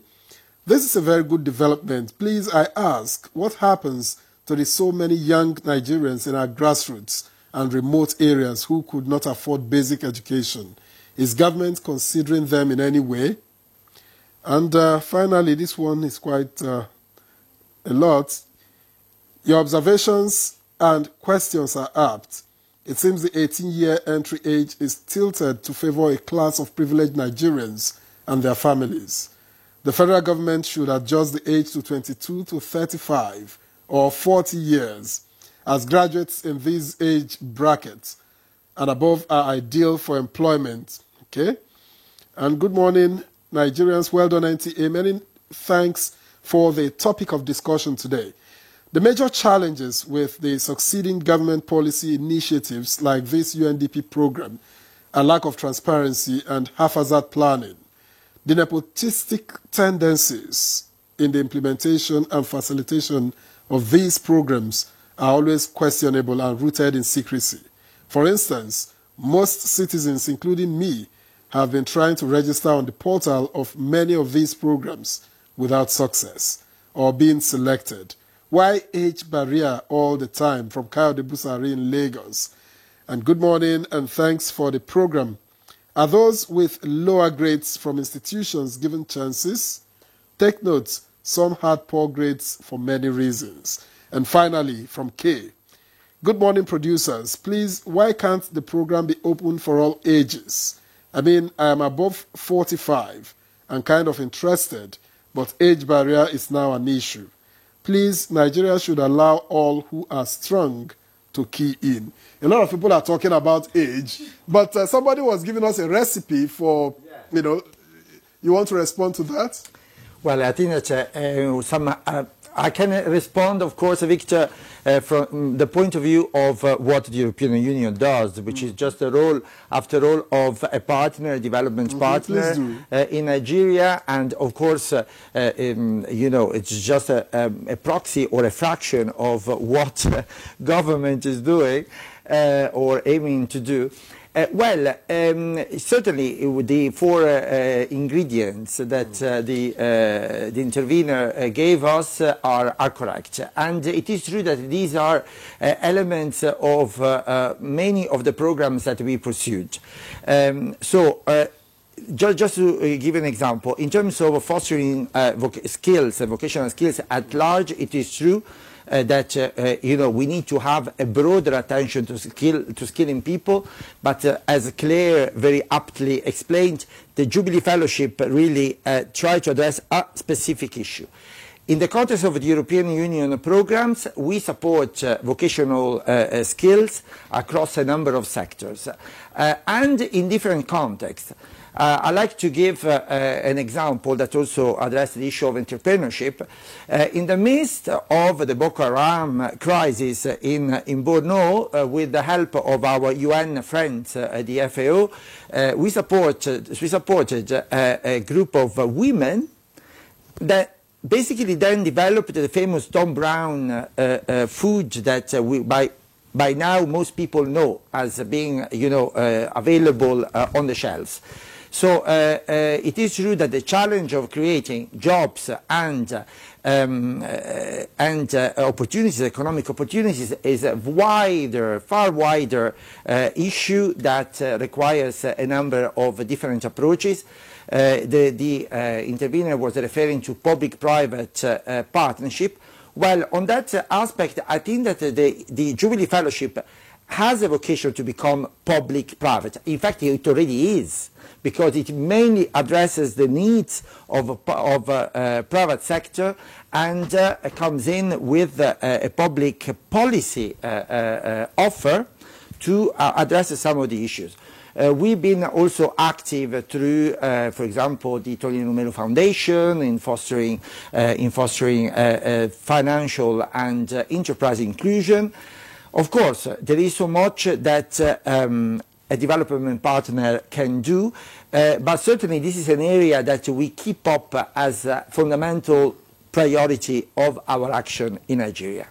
Speaker 1: This is a very good development. Please, I ask, what happens to the so many young Nigerians in our grassroots and remote areas who could not afford basic education? Is government considering them in any way? And finally, this one is quite a lot. Your observations and questions are apt. It seems the 18-year entry age is tilted to favor a class of privileged Nigerians and their families. The federal government should adjust the age to 22 to 35 or 40 years, as graduates in these age brackets and above are ideal for employment. Okay? And good morning, Nigerians. Well done, NTA. Many thanks for the topic of discussion today. The major challenges with the succeeding government policy initiatives like this UNDP program are lack of transparency and haphazard planning. The nepotistic tendencies in the implementation and facilitation of these programs are always questionable and rooted in secrecy. For instance, most citizens, including me, have been trying to register on the portal of many of these programs without success or being selected. Why age barrier all the time? From Kayode Busari in Lagos. And good morning and thanks for the program. Are those with lower grades from institutions given chances? Take note, some had poor grades for many reasons. And finally, from K. Good morning, producers. Please, why can't the program be open for all ages? I mean, I am above 45 and kind of interested, but age barrier is now an issue. Please, Nigeria should allow all who are strong to key in. A lot of people are talking about age, but somebody was giving us a recipe for, you want to respond to that?
Speaker 5: Well, I think that I can respond, of course, Victor, from the point of view of what the European Union does, which is just a role, after all, of a partner, a development partner in Nigeria. And, of course, it's just a proxy or a fraction of what government is doing or aiming to do. Certainly the four ingredients that the intervener gave us are correct. And it is true that these are elements of many of the programs that we pursued. Just to give an example, in terms of fostering skills, vocational skills at large, it is true that we need to have a broader attention to skilling people, but as Claire very aptly explained, the Jubilee Fellowship really try to address a specific issue. In the context of the European Union programs, we support vocational skills across a number of sectors and in different contexts. I'd like to give an example that also addresses the issue of entrepreneurship. In the midst of the Boko Haram crisis in Borno, with the help of our UN friends, the FAO, we supported a group of women that basically then developed the famous Tom Brown food that we by now most people know as being available on the shelves. So it is true that the challenge of creating jobs and opportunities, economic opportunities, is a wider, far wider issue that requires a number of different approaches. The intervener was referring to public-private partnership. Well, on that aspect, I think that the Jubilee Fellowship has a vocation to become public-private. In fact, it already is, because it mainly addresses the needs of private sector and comes in with a public policy offer to address some of the issues. We've been also active through, for example, the Tonino Melo Foundation in fostering financial and enterprise inclusion. Of course, there is so much that a development partner can do, but certainly this is an area that we keep up as a fundamental priority of our action in Nigeria.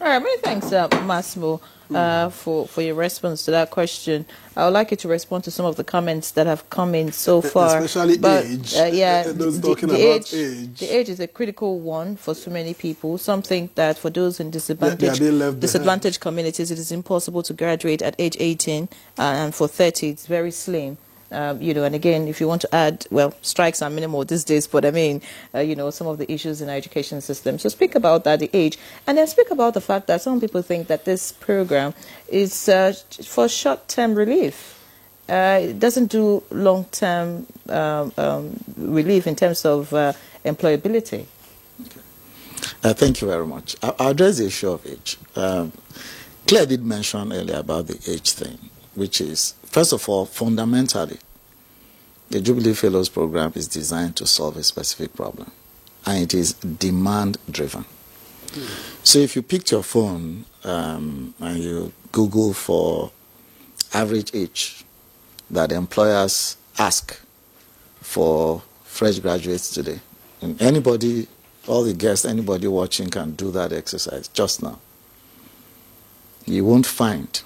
Speaker 2: All right, many thanks, Massimo, for your response to that question. I would like you to respond to some of the comments that have come in so far.
Speaker 1: Especially age.
Speaker 2: Yeah,
Speaker 1: those talking about age.
Speaker 2: The age is a critical one for so many people. Some think that for those in disadvantaged communities, it is impossible to graduate at age 18, and for 30, it's very slim. You know, and again, if you want to add, well, strikes are minimal these days, but I mean, you know, some of the issues in our education system. So speak about that, the age, and then speak about the fact that some people think that this program is for short-term relief. It doesn't do long-term relief in terms of employability.
Speaker 3: Okay. Thank you very much. I'll address the issue of age. Claire did mention earlier about the age thing, which is, first of all, fundamentally, the Jubilee Fellows Program is designed to solve a specific problem, and it is demand-driven. So if you picked your phone and you Google for average age that employers ask for fresh graduates today, and anybody, all the guests, anybody watching can do that exercise just now, you won't find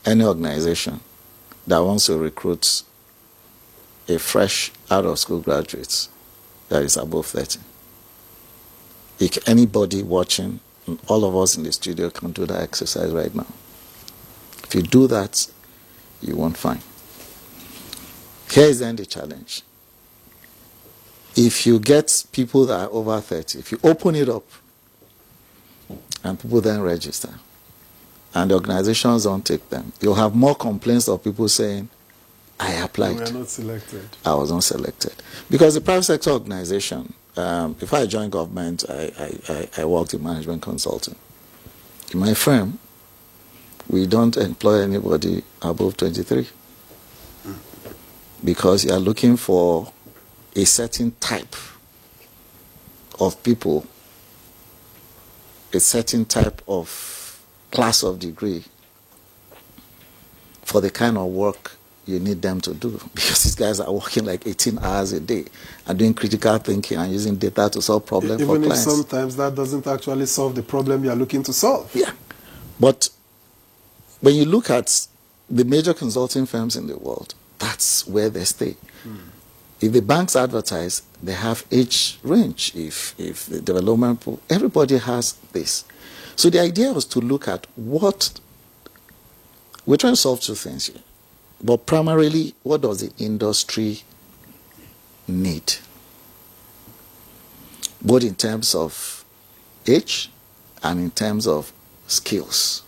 Speaker 3: any organization that wants to recruit a fresh out-of-school graduate that is above 30. If anybody watching, and all of us in the studio can do that exercise right now. If you do that, you won't find. Here is then the challenge. If you get people that are over 30, if you open it up and people then register, and the organizations don't take them, you'll have more complaints of people saying, I applied.
Speaker 1: We are not selected.
Speaker 3: I was not selected. Because the private sector organization, if I joined government, I worked in management consulting. In my firm, we don't employ anybody above 23. Because you are looking for a certain type of people, a certain type of class of degree for the kind of work you need them to do, because these guys are working like 18 hours a day and doing critical thinking and using data to solve problems for clients.
Speaker 1: Even if sometimes that doesn't actually solve the problem you are looking to solve.
Speaker 3: Yeah. But when you look at the major consulting firms in the world, that's where they stay. If the banks advertise, they have age range. If the development, everybody has this. So the idea was to look at what, we're trying to solve two things here, but primarily, what does the industry need? Both in terms of age and in terms of skills.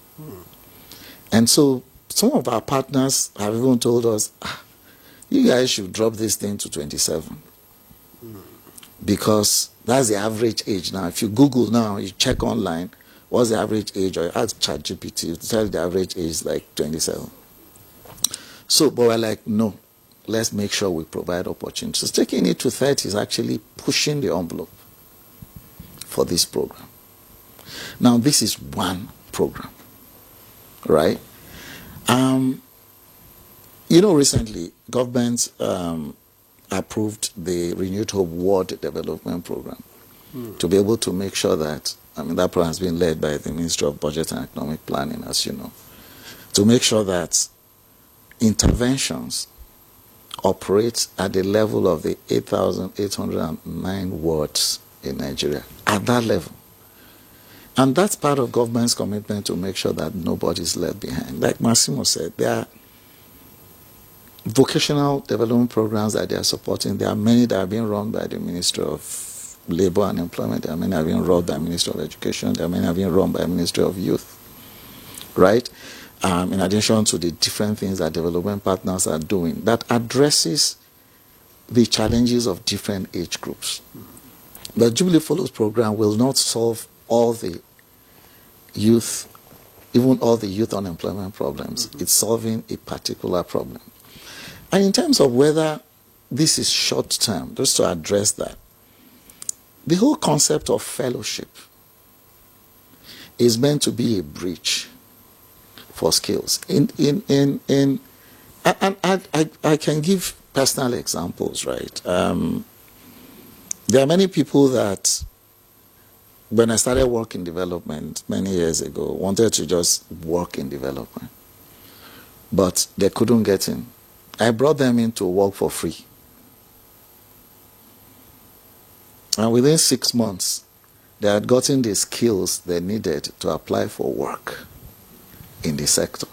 Speaker 3: And so some of our partners have even told us, you guys should drop this thing to 27. Because that's the average age now. If you Google now, you check online, what's the average age, or you ask ChatGPT to tell the average age is like 27. So, but we're like, no, let's make sure we provide opportunities. So taking it to 30 is actually pushing the envelope for this program. Now, this is one program, right? You know, recently, government approved the Renewed Hope Ward Development Program to be able to make sure that, I mean, that program has been led by the Ministry of Budget and Economic Planning, as you know, to make sure that interventions operates at the level of the 8,809 wards in Nigeria, at that level. And that's part of government's commitment to make sure that nobody's left behind. Like Massimo said, there are vocational development programs that they are supporting. There are many that are being run by the Ministry of Labor and Employment. There are many that are being run by the Ministry of Education. There are many that are being run by the Ministry of Youth, right? In addition to the different things that development partners are doing that addresses the challenges of different age groups. The Jubilee Fellows program will not solve all the youth, even all the youth unemployment problems. It's solving a particular problem. And in terms of whether this is short-term, just to address that, the whole concept of fellowship is meant to be a bridge for skills. I can give personal examples, right? There are many people that, when I started work in development many years ago, wanted to just work in development, but they couldn't get in. I brought them in to work for free. And within 6 months, they had gotten the skills they needed to apply for work in the sector.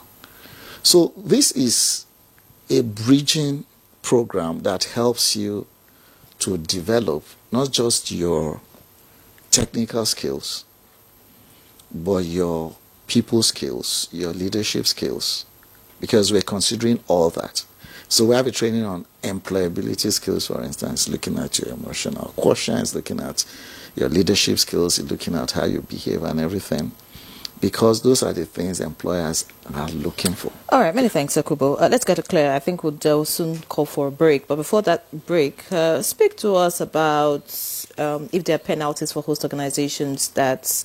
Speaker 3: So this is a bridging program that helps you to develop not just your technical skills, but your people skills, your leadership skills, because we're considering all that. So we have a training on employability skills, for instance, looking at your emotional quotient, looking at your leadership skills, looking at how you behave and everything, because those are the things employers are looking for.
Speaker 2: All right, many thanks, Akubo. Let's get it clear. I think we'll soon call for a break. But before that break, speak to us about if there are penalties for host organizations that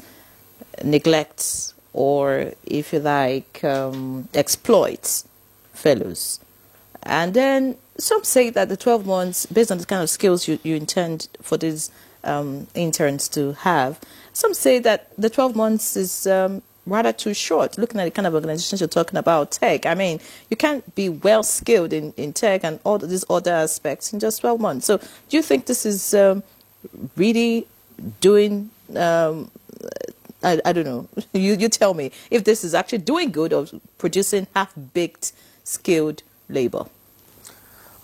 Speaker 2: neglect or, if you like, exploit fellows. And then some say that the 12 months, based on the kind of skills you intend for these interns to have, some say that the 12 months is rather too short, looking at the kind of organizations you're talking about, tech. I mean, you can't be well skilled in tech and all these other aspects in just 12 months. So do you think this is really doing, I don't know, you tell me, if this is actually doing good or producing half-baked skilled labor?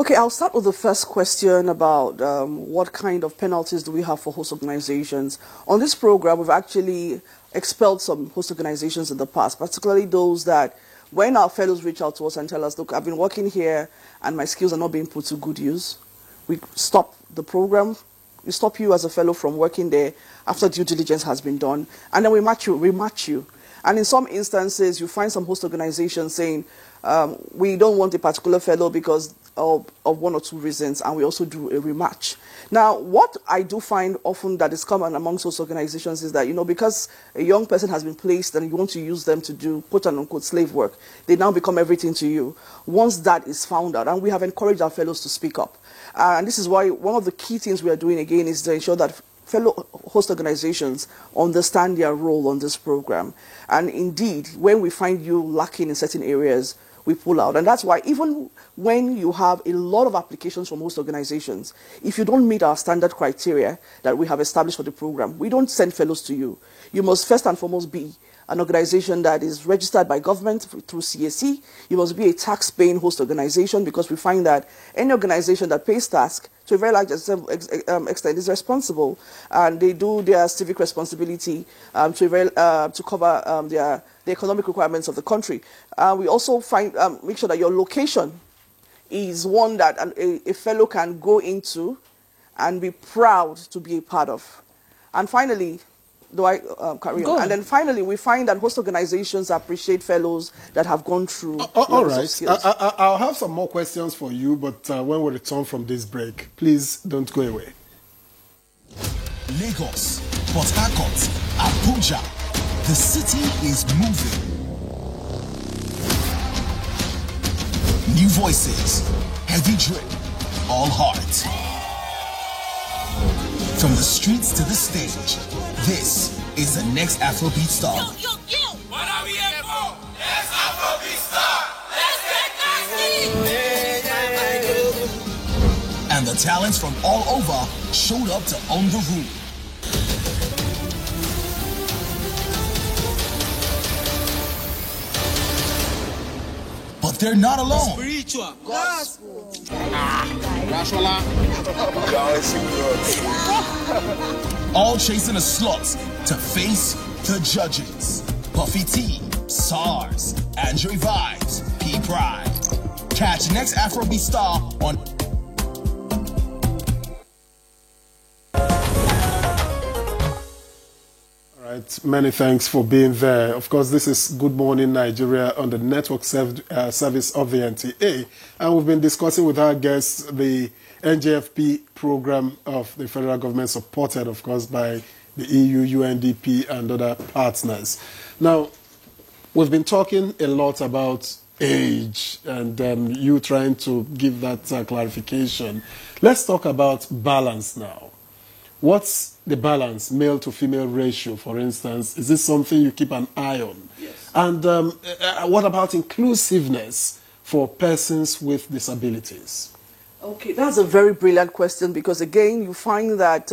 Speaker 4: Okay, I'll start with the first question about what kind of penalties do we have for host organizations. On this program, we've actually expelled some host organizations in the past, particularly those that when our fellows reach out to us and tell us, look, I've been working here and my skills are not being put to good use, we stop the program. We stop you as a fellow from working there after due diligence has been done, and then we match you. And in some instances, you find some host organizations saying, we don't want a particular fellow because of one or two reasons, and we also do a rematch. Now, what I do find often that is common amongst those organizations is that, because a young person has been placed and you want to use them to do quote-unquote slave work, they now become everything to you. Once that is found out, and we have encouraged our fellows to speak up. And this is why one of the key things we are doing again is to ensure that fellow host organizations understand their role on this program. And indeed, when we find you lacking in certain areas, we pull out. And that's why even when you have a lot of applications from host organizations, if you don't meet our standard criteria that we have established for the program, we don't send fellows to you. You must first and foremost be an organization that is registered by government through CAC. You must be a tax-paying host organization, because we find that any organization that pays tax to a very large extent is responsible, and they do their civic responsibility to cover the economic requirements of the country. We also make sure that your location is one that a fellow can go into and be proud to be a part of. And finally, do I carry on? And then finally, we find that host organizations appreciate fellows that have gone through.
Speaker 1: All right. I'll have some more questions for you, but when we return from this break, please don't go away.
Speaker 6: Lagos, Port Harcourt, Abuja. The city is moving. New voices, heavy drip, all heart. From the streets to the stage, this is the next Afrobeat star.
Speaker 7: Yo! What are we here for? Let's Afrobeat star! Let's get nasty!
Speaker 6: and the talents from all over showed up to own the room. But they're not alone.
Speaker 7: Spiritual.
Speaker 4: Gospel.
Speaker 6: All chasing a slot to face the judges. Puffy T, SARS, Andre Vibes, P Pride. Catch next Afrobeat star on.
Speaker 1: Right, many thanks for being there. Of course, this is Good Morning Nigeria on the network service of the NTA, and we've been discussing with our guests the NJFP program of the federal government, supported, of course, by the EU, UNDP, and other partners. Now, we've been talking a lot about age, and you trying to give that clarification. Let's talk about balance now. What's the balance, male to female ratio, for instance? Is this something you keep an eye on?
Speaker 4: Yes.
Speaker 1: And what about inclusiveness for persons with disabilities?
Speaker 4: Okay, that's a very brilliant question, because again, you find that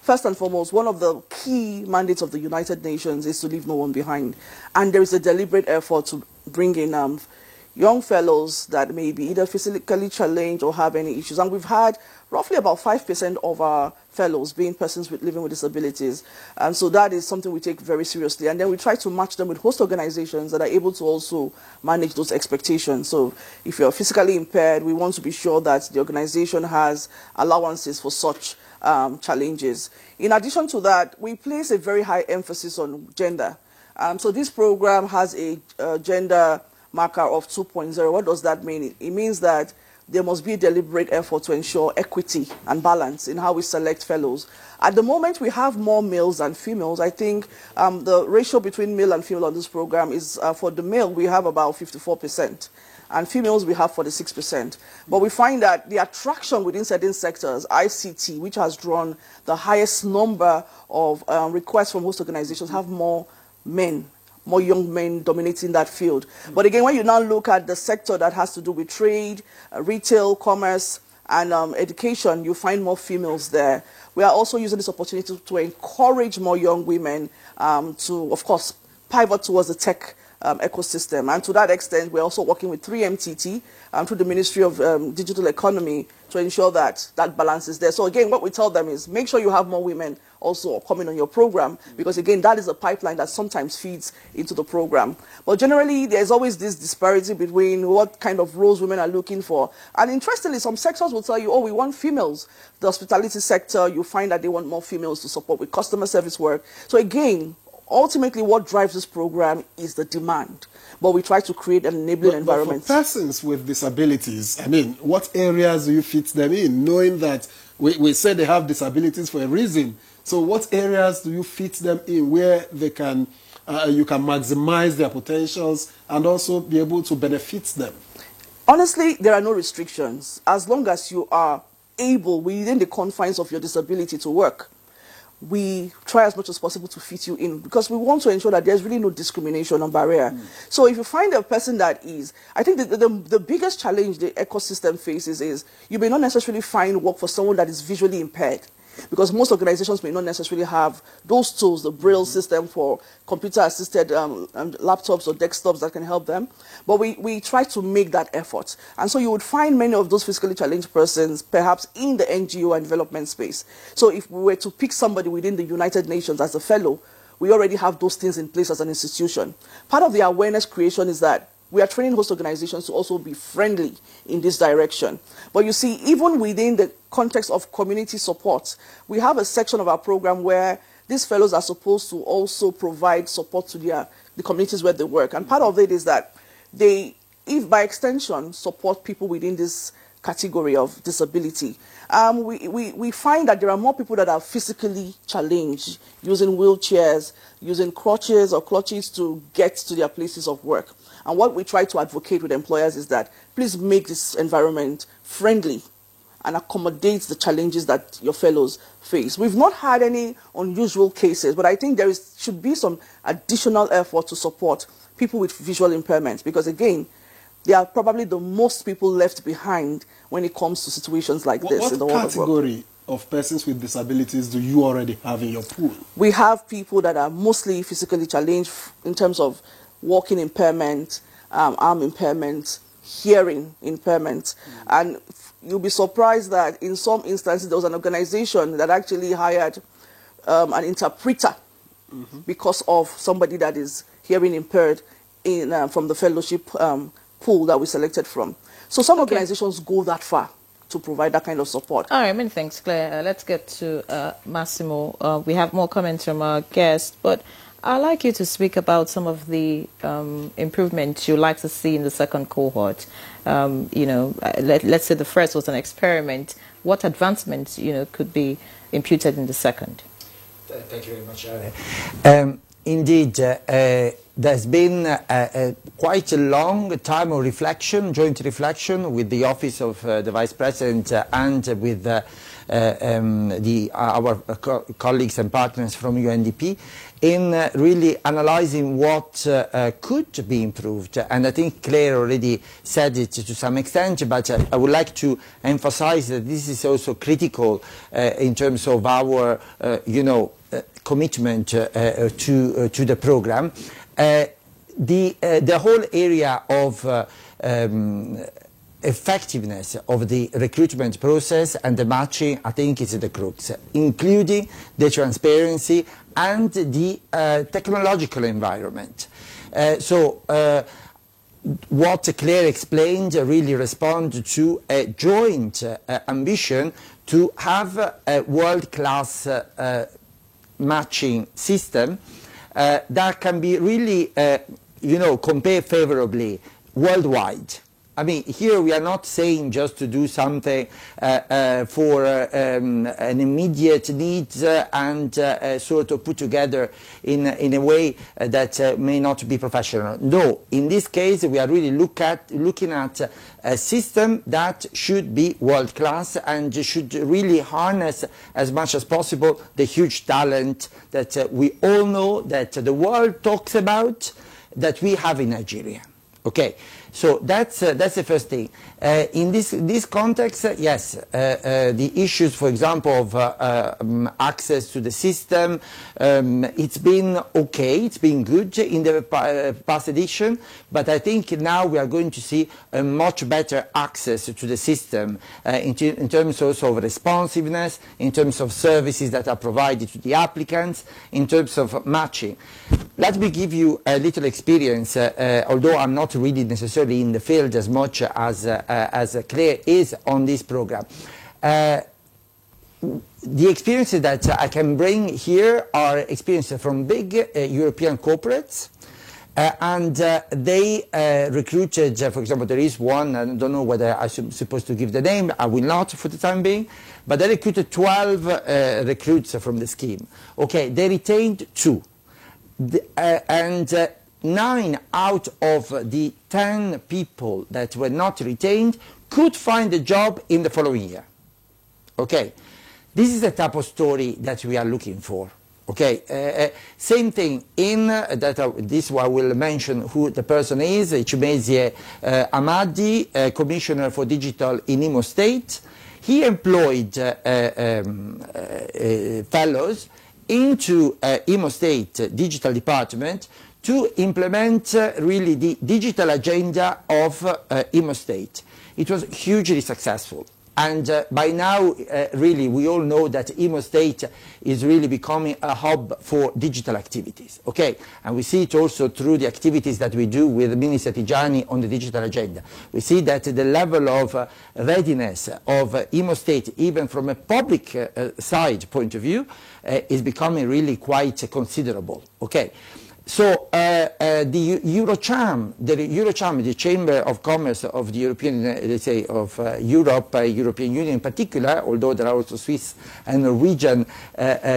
Speaker 4: first and foremost, one of the key mandates of the United Nations is to leave no one behind. And there is a deliberate effort to bring in young fellows that may be either physically challenged or have any issues. And we've had roughly about 5% of our fellows being persons living with disabilities. And so that is something we take very seriously. And then we try to match them with host organizations that are able to also manage those expectations. So if you're physically impaired, we want to be sure that the organization has allowances for such challenges. In addition to that, we place a very high emphasis on gender. So this program has a gender marker of 2.0. What does that mean? It means that there must be a deliberate effort to ensure equity and balance in how we select fellows. At the moment, we have more males than females. I think the ratio between male and female on this program is, for the male, we have about 54%. And females, we have 46%. But we find that the attraction within certain sectors, ICT, which has drawn the highest number of requests from host organizations, have more men, more young men dominating that field. But again, when you now look at the sector that has to do with trade, retail, commerce, and education, you find more females there. We are also using this opportunity to encourage more young women to, of course, pivot towards the tech ecosystem. And to that extent, we're also working with 3MTT through the Ministry of Digital Economy to ensure that that balance is there. So again, what we tell them is make sure you have more women also coming on your program, because again, that is a pipeline that sometimes feeds into the program. But generally, there's always this disparity between what kind of roles women are looking for. And interestingly, some sectors will tell you, oh, we want females. The hospitality sector, you find that they want more females to support with customer service work. So again, ultimately, what drives this program is the demand. But we try to create an enabling environment.
Speaker 1: But for persons with disabilities, I mean, what areas do you fit them in, knowing that we say they have disabilities for a reason? So what areas do you fit them in where they can, you can maximize their potentials and also be able to benefit them?
Speaker 4: Honestly, there are no restrictions. As long as you are able, within the confines of your disability, to work, we try as much as possible to fit you in, because we want to ensure that there's really no discrimination or barrier. So if you find a person that is, I think the biggest challenge the ecosystem faces is you may not necessarily find work for someone that is visually impaired, because most organizations may not necessarily have those tools, the Braille system for computer-assisted laptops or desktops that can help them. But we try to make that effort. And so you would find many of those physically challenged persons perhaps in the NGO and development space. So if we were to pick somebody within the United Nations as a fellow, we already have those things in place as an institution. Part of the awareness creation is that we are training host organizations to also be friendly in this direction. But you see, even within the context of community support, we have a section of our program where these fellows are supposed to also provide support to the communities where they work. And part of it is that they, if by extension, support people within this category of disability. We find that there are more people that are physically challenged, using wheelchairs, using crutches or clutches to get to their places of work. And what we try to advocate with employers is that please make this environment friendly and accommodate the challenges that your fellows face. We've not had any unusual cases, but I think there should be some additional effort to support people with visual impairments, because again, they are probably the most people left behind when it comes to situations like this in the world of work.
Speaker 1: What category of persons with disabilities do you already have in your pool?
Speaker 4: We have people that are mostly physically challenged in terms of walking impairment, arm impairment, hearing impairment. And you'll be surprised that in some instances there was an organization that actually hired an interpreter because of somebody that is hearing impaired from the fellowship pool that we selected from. So some organizations go that far to provide that kind of support.
Speaker 2: All right, many thanks, Claire. Let's get to Massimo. We have more comments from our guest, but I'd like you to speak about some of the improvements you'd like to see in the second cohort. You know, let's say the first was an experiment. What advancements, you know, could be imputed in the second?
Speaker 5: Thank you very much, indeed, there's been quite a long time of reflection, joint reflection with the Office of the Vice President and with our colleagues and partners from UNDP in really analyzing what could be improved. And I think Claire already said it to some extent, but I would like to emphasize that this is also critical in terms of our, you know, commitment to the program. The whole area of effectiveness of the recruitment process and the matching, I think, is the crux, including the transparency and the technological environment. What Claire explained really responds to a joint ambition to have a world-class matching system that can be really, you know, compared favorably worldwide. I mean, here we are not saying just to do something for an immediate need and sort of put together in a way that may not be professional. No, in this case we are really looking at a system that should be world-class and should really harness as much as possible the huge talent that we all know, that the world talks about, that we have in Nigeria. Okay. So that's the first thing. In this context, yes, the issues, for example, of access to the system, it's been okay, it's been good in the past edition, but I think now we are going to see a much better access to the system in terms also of responsiveness, in terms of services that are provided to the applicants, in terms of matching. Let me give you a little experience, although I'm not really necessarily in the field as much as Claire is on this program. The experiences that I can bring here are experiences from big European corporates, and they recruited, for example, there is one, I don't know whether I'm supposed to give the name, I will not for the time being, but they recruited 12 recruits from the scheme. Okay, they retained 2. And 9 out of the 10 people that were not retained could find a job in the following year. Okay, this is the type of story that we are looking for. Okay, same thing in that. This I will mention who the person is. Chimezie Amadi, Commissioner for Digital in Imo State. He employed fellows into Imo State Digital Department to implement really the digital agenda of Imo State. It was hugely successful. And by now, really, we all know that Imo State is really becoming a hub for digital activities, okay? And we see it also through the activities that we do with Minister Tijani on the digital agenda. We see that the level of readiness of Imo State, even from a public side point of view, is becoming really quite considerable, okay? So the Eurocharm, the Chamber of Commerce of the European, let's say, of Europe, European Union in particular, although there are also Swiss and Norwegian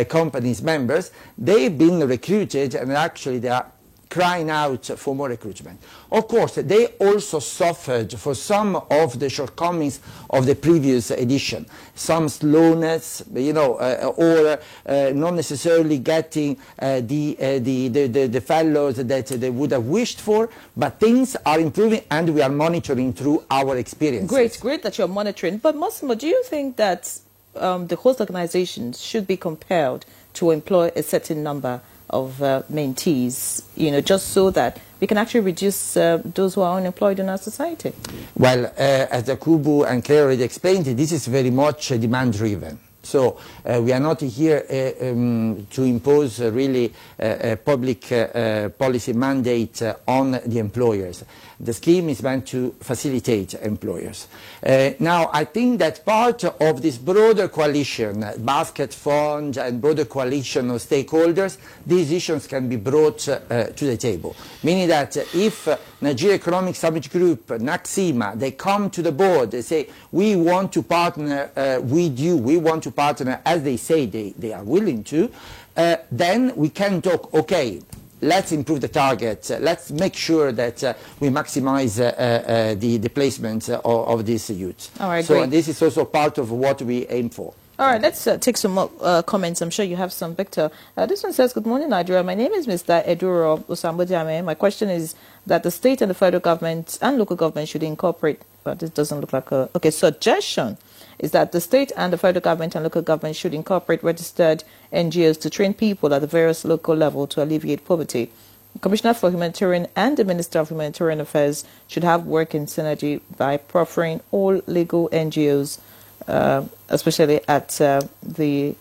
Speaker 5: companies members, they've been recruited, and actually they are crying out for more recruitment. Of course, they also suffered for some of the shortcomings of the previous edition. Some slowness, or not necessarily getting the fellows that they would have wished for, but things are improving and we are monitoring through our experiences.
Speaker 2: Great that you're monitoring. But Massimo, do you think that the host organizations should be compelled to employ a certain number of mentees, just so that we can actually reduce those who are unemployed in our society?
Speaker 5: Well, as Akubu and Claire already explained, this is very much demand-driven. So we are not here to impose really a public policy mandate on the employers. The scheme is meant to facilitate employers. Now, I think that part of this broader coalition, basket fund and broader coalition of stakeholders, these issues can be brought to the table. Meaning that if Nigeria Economic Summit Group, NACSIMA, they come to the board, they say, we want to partner with you, we want to partner as they say they are willing to, then we can talk, okay, let's improve the target, let's make sure that we maximize the placement of these youths.
Speaker 2: All right,
Speaker 5: so
Speaker 2: great.
Speaker 5: This is also part of what we aim for.
Speaker 2: All right, let's take some more comments. I'm sure you have some, Victor. This one says, good morning, Nigeria. My name is Mr. Eduro Osambodiame. My question is that the state and the federal government and local government should incorporate, but this doesn't look like a, okay, suggestion is that the state and the federal government and local government should incorporate registered NGOs to train people at the various local level to alleviate poverty. The Commissioner for Humanitarian and the Minister of Humanitarian Affairs should have work in synergy by proffering all legal NGOs, especially at the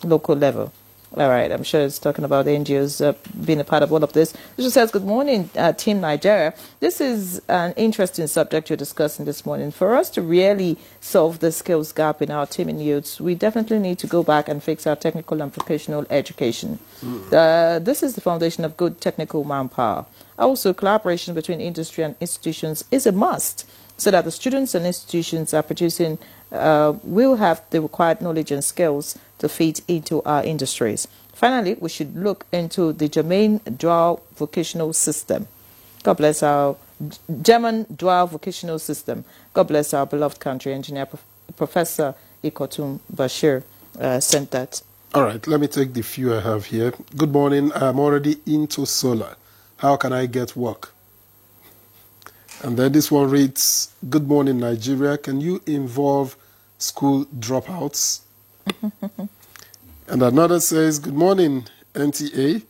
Speaker 2: local level. All right, I'm sure it's talking about the NGOs being a part of all of this. This just says, good morning, Team Nigeria. This is an interesting subject you're discussing this morning. For us to really solve the skills gap in our team and youths, we definitely need to go back and fix our technical and vocational education. This is the foundation of good technical manpower. Also, collaboration between industry and institutions is a must, so that the students and institutions are producing will have the required knowledge and skills to feed into our industries. Finally, we should look into the German dual vocational system. God bless our German dual vocational system. God bless our beloved country. Engineer Professor Ikotum Bashir sent that.
Speaker 1: All right, let me take the few I have here. Good morning. I'm already into solar. How can I get work? And then this one reads, good morning, Nigeria. Can you involve school dropouts? And another says, good morning, NTA.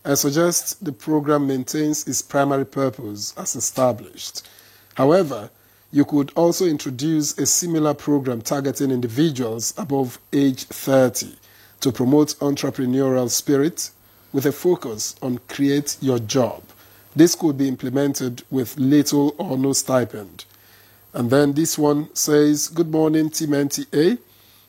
Speaker 1: I suggest the program maintains its primary purpose as established. However, you could also introduce a similar program targeting individuals above age 30 to promote entrepreneurial spirit with a focus on create your job. This could be implemented with little or no stipend. And then this one says, good morning, Team NTA.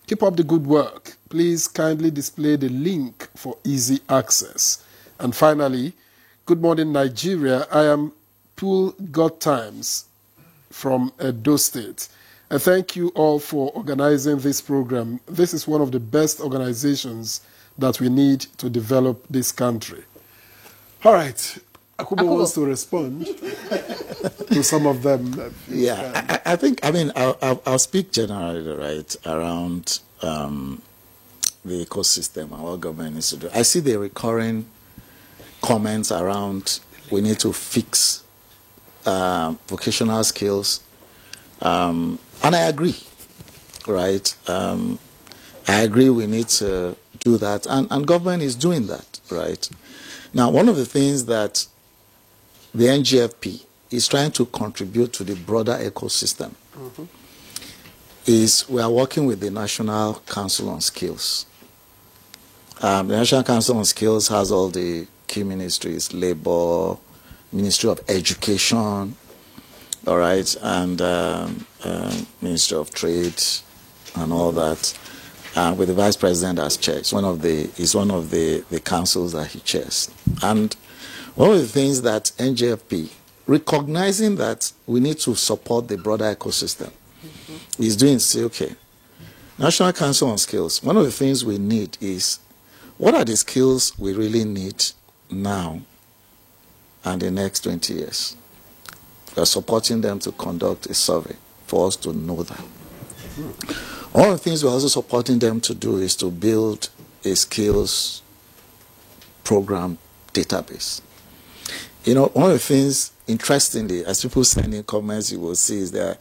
Speaker 1: Keep up the good work. Please kindly display the link for easy access. And finally, good morning, Nigeria. I am Pool God Times from Edo State. I thank you all for organizing this program. This is one of the best organizations that we need to develop this country. All right. Akubo wants to respond to some of them.
Speaker 3: Yeah, I think, I'll speak generally, right, around the ecosystem and what government needs to do. I see the recurring comments around we need to fix vocational skills, and I agree, right? I agree we need to do that, and government is doing that, right? Now, one of the things that the NGFP is trying to contribute to the broader ecosystem is we are working with the National Council on Skills. The National Council on Skills has all the key ministries, Labor, Ministry of Education, all right, and Ministry of Trade and all that, with the Vice President as chair. It's one of the councils that he chairs. And one of the things that NGFP, recognizing that we need to support the broader ecosystem, is doing, say, okay, National Council on Skills, one of the things we need is, what are the skills we really need now and the next 20 years. We are supporting them to conduct a survey for us to know that. One of the things we're also supporting them to do is to build a skills program database. You know, one of the things, interestingly, as people send in comments, you will see is that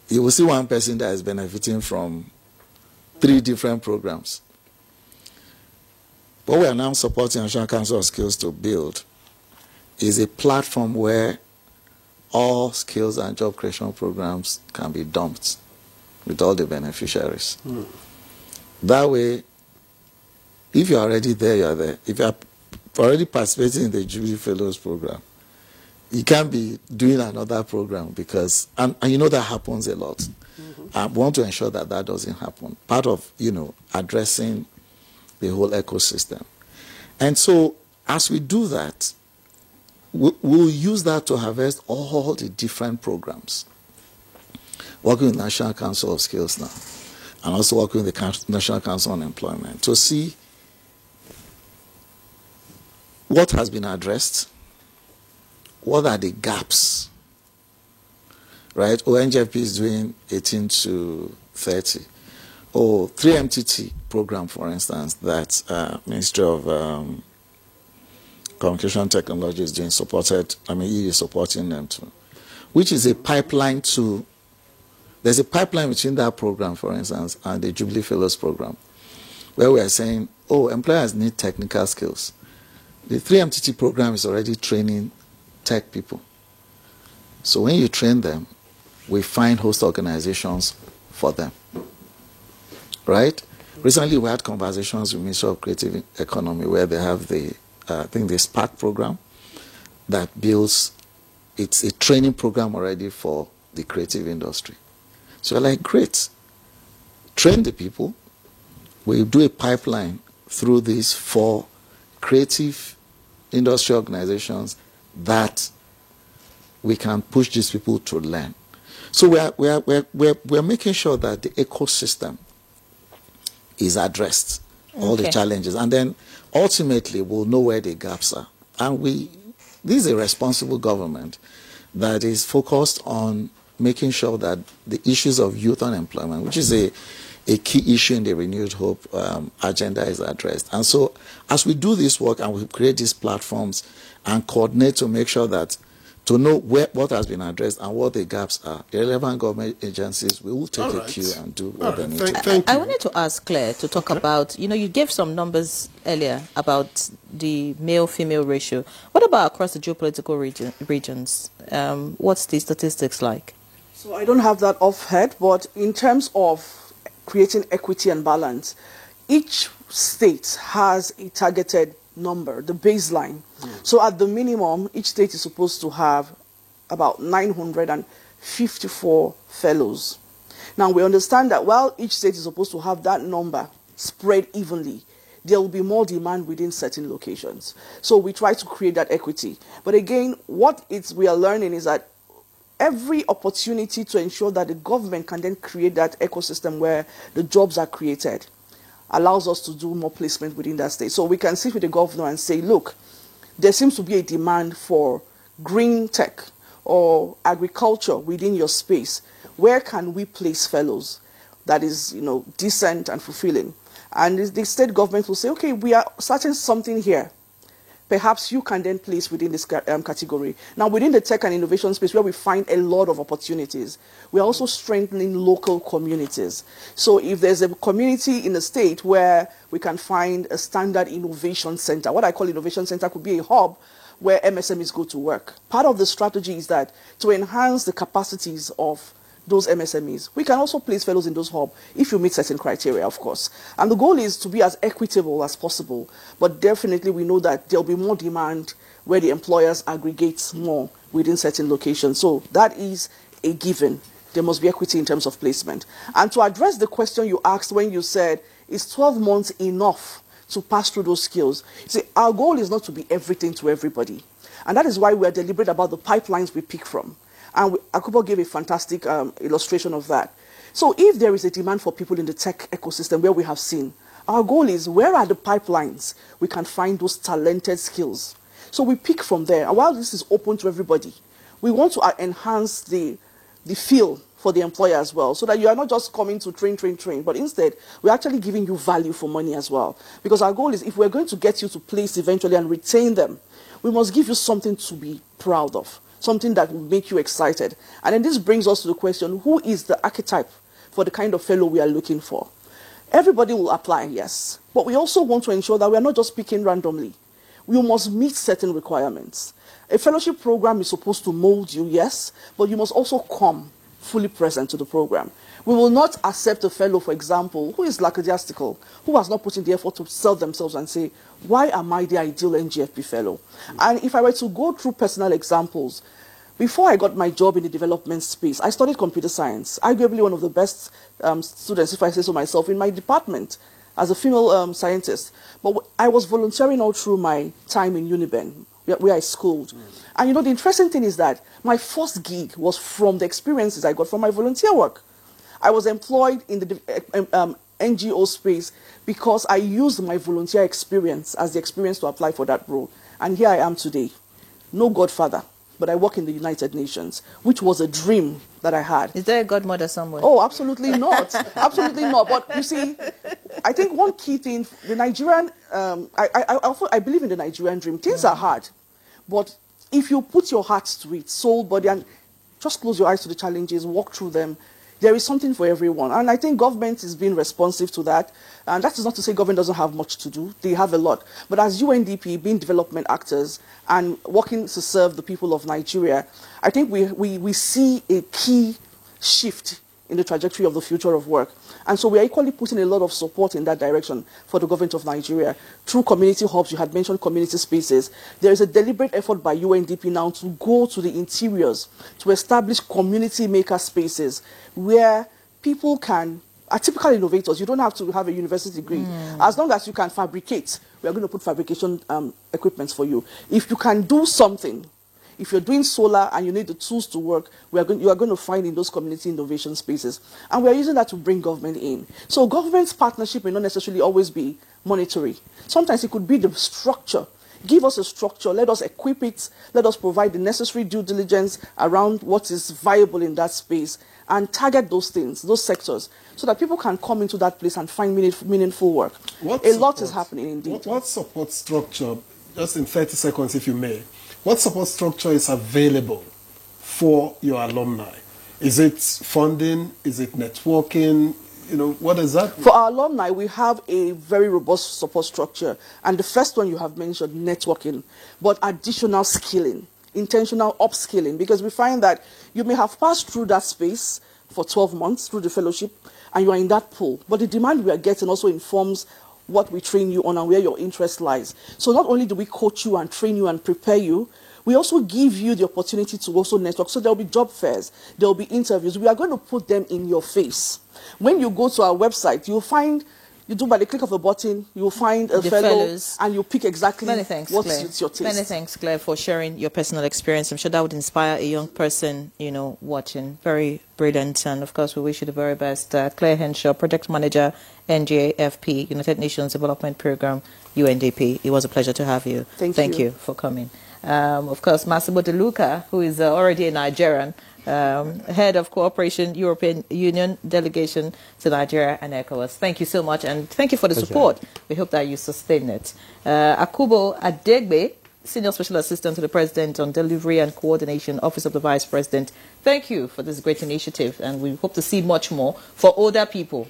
Speaker 3: you will see one person that is benefiting from 3 different programs. What we are now supporting National Council of Skills to build is a platform where all skills and job creation programs can be dumped with all the beneficiaries. That way, if you're already there, you're there. If you're already participating in the Jubilee Fellows program, you can't be doing another program because, and you know that happens a lot. I want to ensure that that doesn't happen. Part of, you know, addressing the whole ecosystem. And so, as we do that, we'll use that to harvest all the different programs. Working with National Council of Skills now, and also working with the National Council on Employment to see what has been addressed, what are the gaps, right? NJFP is doing 18 to 30. 3MTT program, for instance, that Ministry of Communication Technology is doing, EU is supporting them too, which is a pipeline to, there's a pipeline between that program, for instance, and the Jubilee Fellows program, where we are saying, employers need technical skills. The 3MTT program is already training tech people. So when you train them, we find host organizations for them, right? Recently, we had conversations with Ministry of Creative Economy where they have the, I think the Spark program that builds, it's a training program already for the creative industry. So we're like, great, train the people. We do a pipeline through these 4 creative industry organizations that we can push these people to learn. So we're making sure that the ecosystem is addressed, all the challenges, and then ultimately we'll know where the gaps are. And this is a responsible government that is focused on making sure that the issues of youth unemployment, which is a key issue in the Renewed Hope agenda, is addressed. And so as we do this work and we create these platforms and coordinate to make sure that, to know what has been addressed and what the gaps are, the relevant government agencies will take a cue and do what they need to do.
Speaker 2: I wanted to ask Claire to talk about, you gave some numbers earlier about the male-female ratio. What about across the geopolitical regions? What's the statistics like?
Speaker 4: So I don't have that off head, but in terms of creating equity and balance, each state has a targeted number, the baseline. So at the minimum, each state is supposed to have about 954 fellows. Now we understand that while each state is supposed to have that number spread evenly, there will be more demand within certain locations. So we try to create that equity. But again, what we are learning is that every opportunity to ensure that the government can then create that ecosystem where the jobs are created allows us to do more placement within that state. So we can sit with the governor and say, look, there seems to be a demand for green tech or agriculture within your space. Where can we place fellows that is, decent and fulfilling? And the state government will say, okay, we are starting something here. Perhaps you can then place within this category. Now, within the tech and innovation space, where we find a lot of opportunities, we are also strengthening local communities. So if there's a community in a state where we can find a standard innovation center, what I call innovation center could be a hub where MSMEs go to work. Part of the strategy is that to enhance the capacities of those MSMEs, we can also place fellows in those hubs if you meet certain criteria, of course. And the goal is to be as equitable as possible, but definitely we know that there'll be more demand where the employers aggregate more within certain locations. So that is a given. There must be equity in terms of placement. And to address the question you asked when you said, is 12 months enough to pass through those skills? You see, our goal is not to be everything to everybody. And that is why we are deliberate about the pipelines we pick from. And Akubo gave a fantastic illustration of that. So if there is a demand for people in the tech ecosystem where we have seen, our goal is where are the pipelines we can find those talented skills So we pick from there. And while this is open to everybody, we want to enhance the feel for the employer as well, so that you are not just coming to train, but instead, we're actually giving you value for money as well. Because our goal is, if we're going to get you to place eventually and retain them, we must give you something to be proud of, something that will make you excited. And then this brings us to the question, who is the archetype for the kind of fellow we are looking for? Everybody will apply, yes, but we also want to ensure that we are not just picking randomly. You must meet certain requirements. A fellowship program is supposed to mold you, yes, but you must also come fully present to the program. We will not accept a fellow, for example, who is lackadaisical, who has not put in the effort to sell themselves and say, why am I the ideal NGFP fellow? And if I were to go through personal examples, before I got my job in the development space, I studied computer science, arguably one of the best students, if I say so myself, in my department as a female scientist. But I was volunteering all through my time in Uniben, where I schooled. And you know, the interesting thing is that my first gig was from the experiences I got from my volunteer work. I was employed in the NGO space because I used my volunteer experience as the experience to apply for that role. And here I am today. No godfather, but I work in the United Nations, which was a dream that I had.
Speaker 2: Is there a godmother somewhere?
Speaker 4: Oh, absolutely not. Absolutely not. But you see, I think one key thing, the Nigerian, I believe in the Nigerian dream. Things are hard, but if you put your heart to it, soul, body, and just close your eyes to the challenges, walk through them, there is something for everyone. And I think government is being responsive to that. And that is not to say government doesn't have much to do. They have a lot. But as UNDP, being development actors and working to serve the people of Nigeria, I think we see a key shift in the trajectory of the future of work. And so we are equally putting a lot of support in that direction for the government of Nigeria. Through community hubs, you had mentioned community spaces. There is a deliberate effort by UNDP now to go to the interiors, to establish community maker spaces where people are typical innovators. You don't have to have a university degree. As long as you can fabricate, we are going to put fabrication equipment for you. If you can do something, if you're doing solar and you need the tools to work, you are going to find in those community innovation spaces. And we are using that to bring government in. So government's partnership may not necessarily always be monetary. Sometimes it could be the structure. Give us a structure, let us equip it, let us provide the necessary due diligence around what is viable in that space and target those things, those sectors, so that people can come into that place and find meaningful work. A lot is happening indeed.
Speaker 1: What support structure, just in 30 seconds if you may, what support structure is available for your alumni? Is it funding? Is it networking? You know, what is that?
Speaker 4: For our alumni, we have a very robust support structure. And the first one you have mentioned, networking, but additional skilling, intentional upskilling, because we find that you may have passed through that space for 12 months through the fellowship, and you are in that pool. But the demand we are getting also informs what we train you on and where your interest lies. So not only do we coach you and train you and prepare you, we also give you the opportunity to also network. So there will be job fairs, there will be interviews. We are going to put them in your face. When you go to our website, you'll find, you do by the click of a button, you'll find a fellow and you pick exactly what suits your taste.
Speaker 2: Many thanks, Claire, for sharing your personal experience. I'm sure that would inspire a young person, you know, watching. Very brilliant. And of course, we wish you the very best. Claire Henshaw, Project Manager, NGFP, United Nations Development Program, UNDP. It was a pleasure to have you. Thank you for coming. Of course, Massimo De Luca, who is already a Nigerian, Head of Cooperation European Union Delegation to Nigeria and ECOWAS. Thank you so much, and thank you for the support. We hope that you sustain it. Akubo Adegbe, Senior Special Assistant to the President on Delivery and Coordination, Office of the Vice President. Thank you for this great initiative, and we hope to see much more for older people.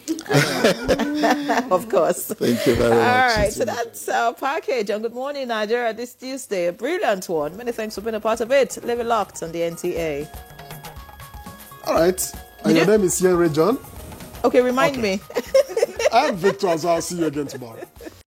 Speaker 2: Of course.
Speaker 3: Thank you very much.
Speaker 2: All right, so that's our package on Good Morning Nigeria this Tuesday. A brilliant one. Many thanks for being a part of it. Leave it locked on the NTA.
Speaker 1: All right. And your name is Henry John?
Speaker 2: Okay, remind me.
Speaker 1: I'm Victor, so I'll see you again tomorrow.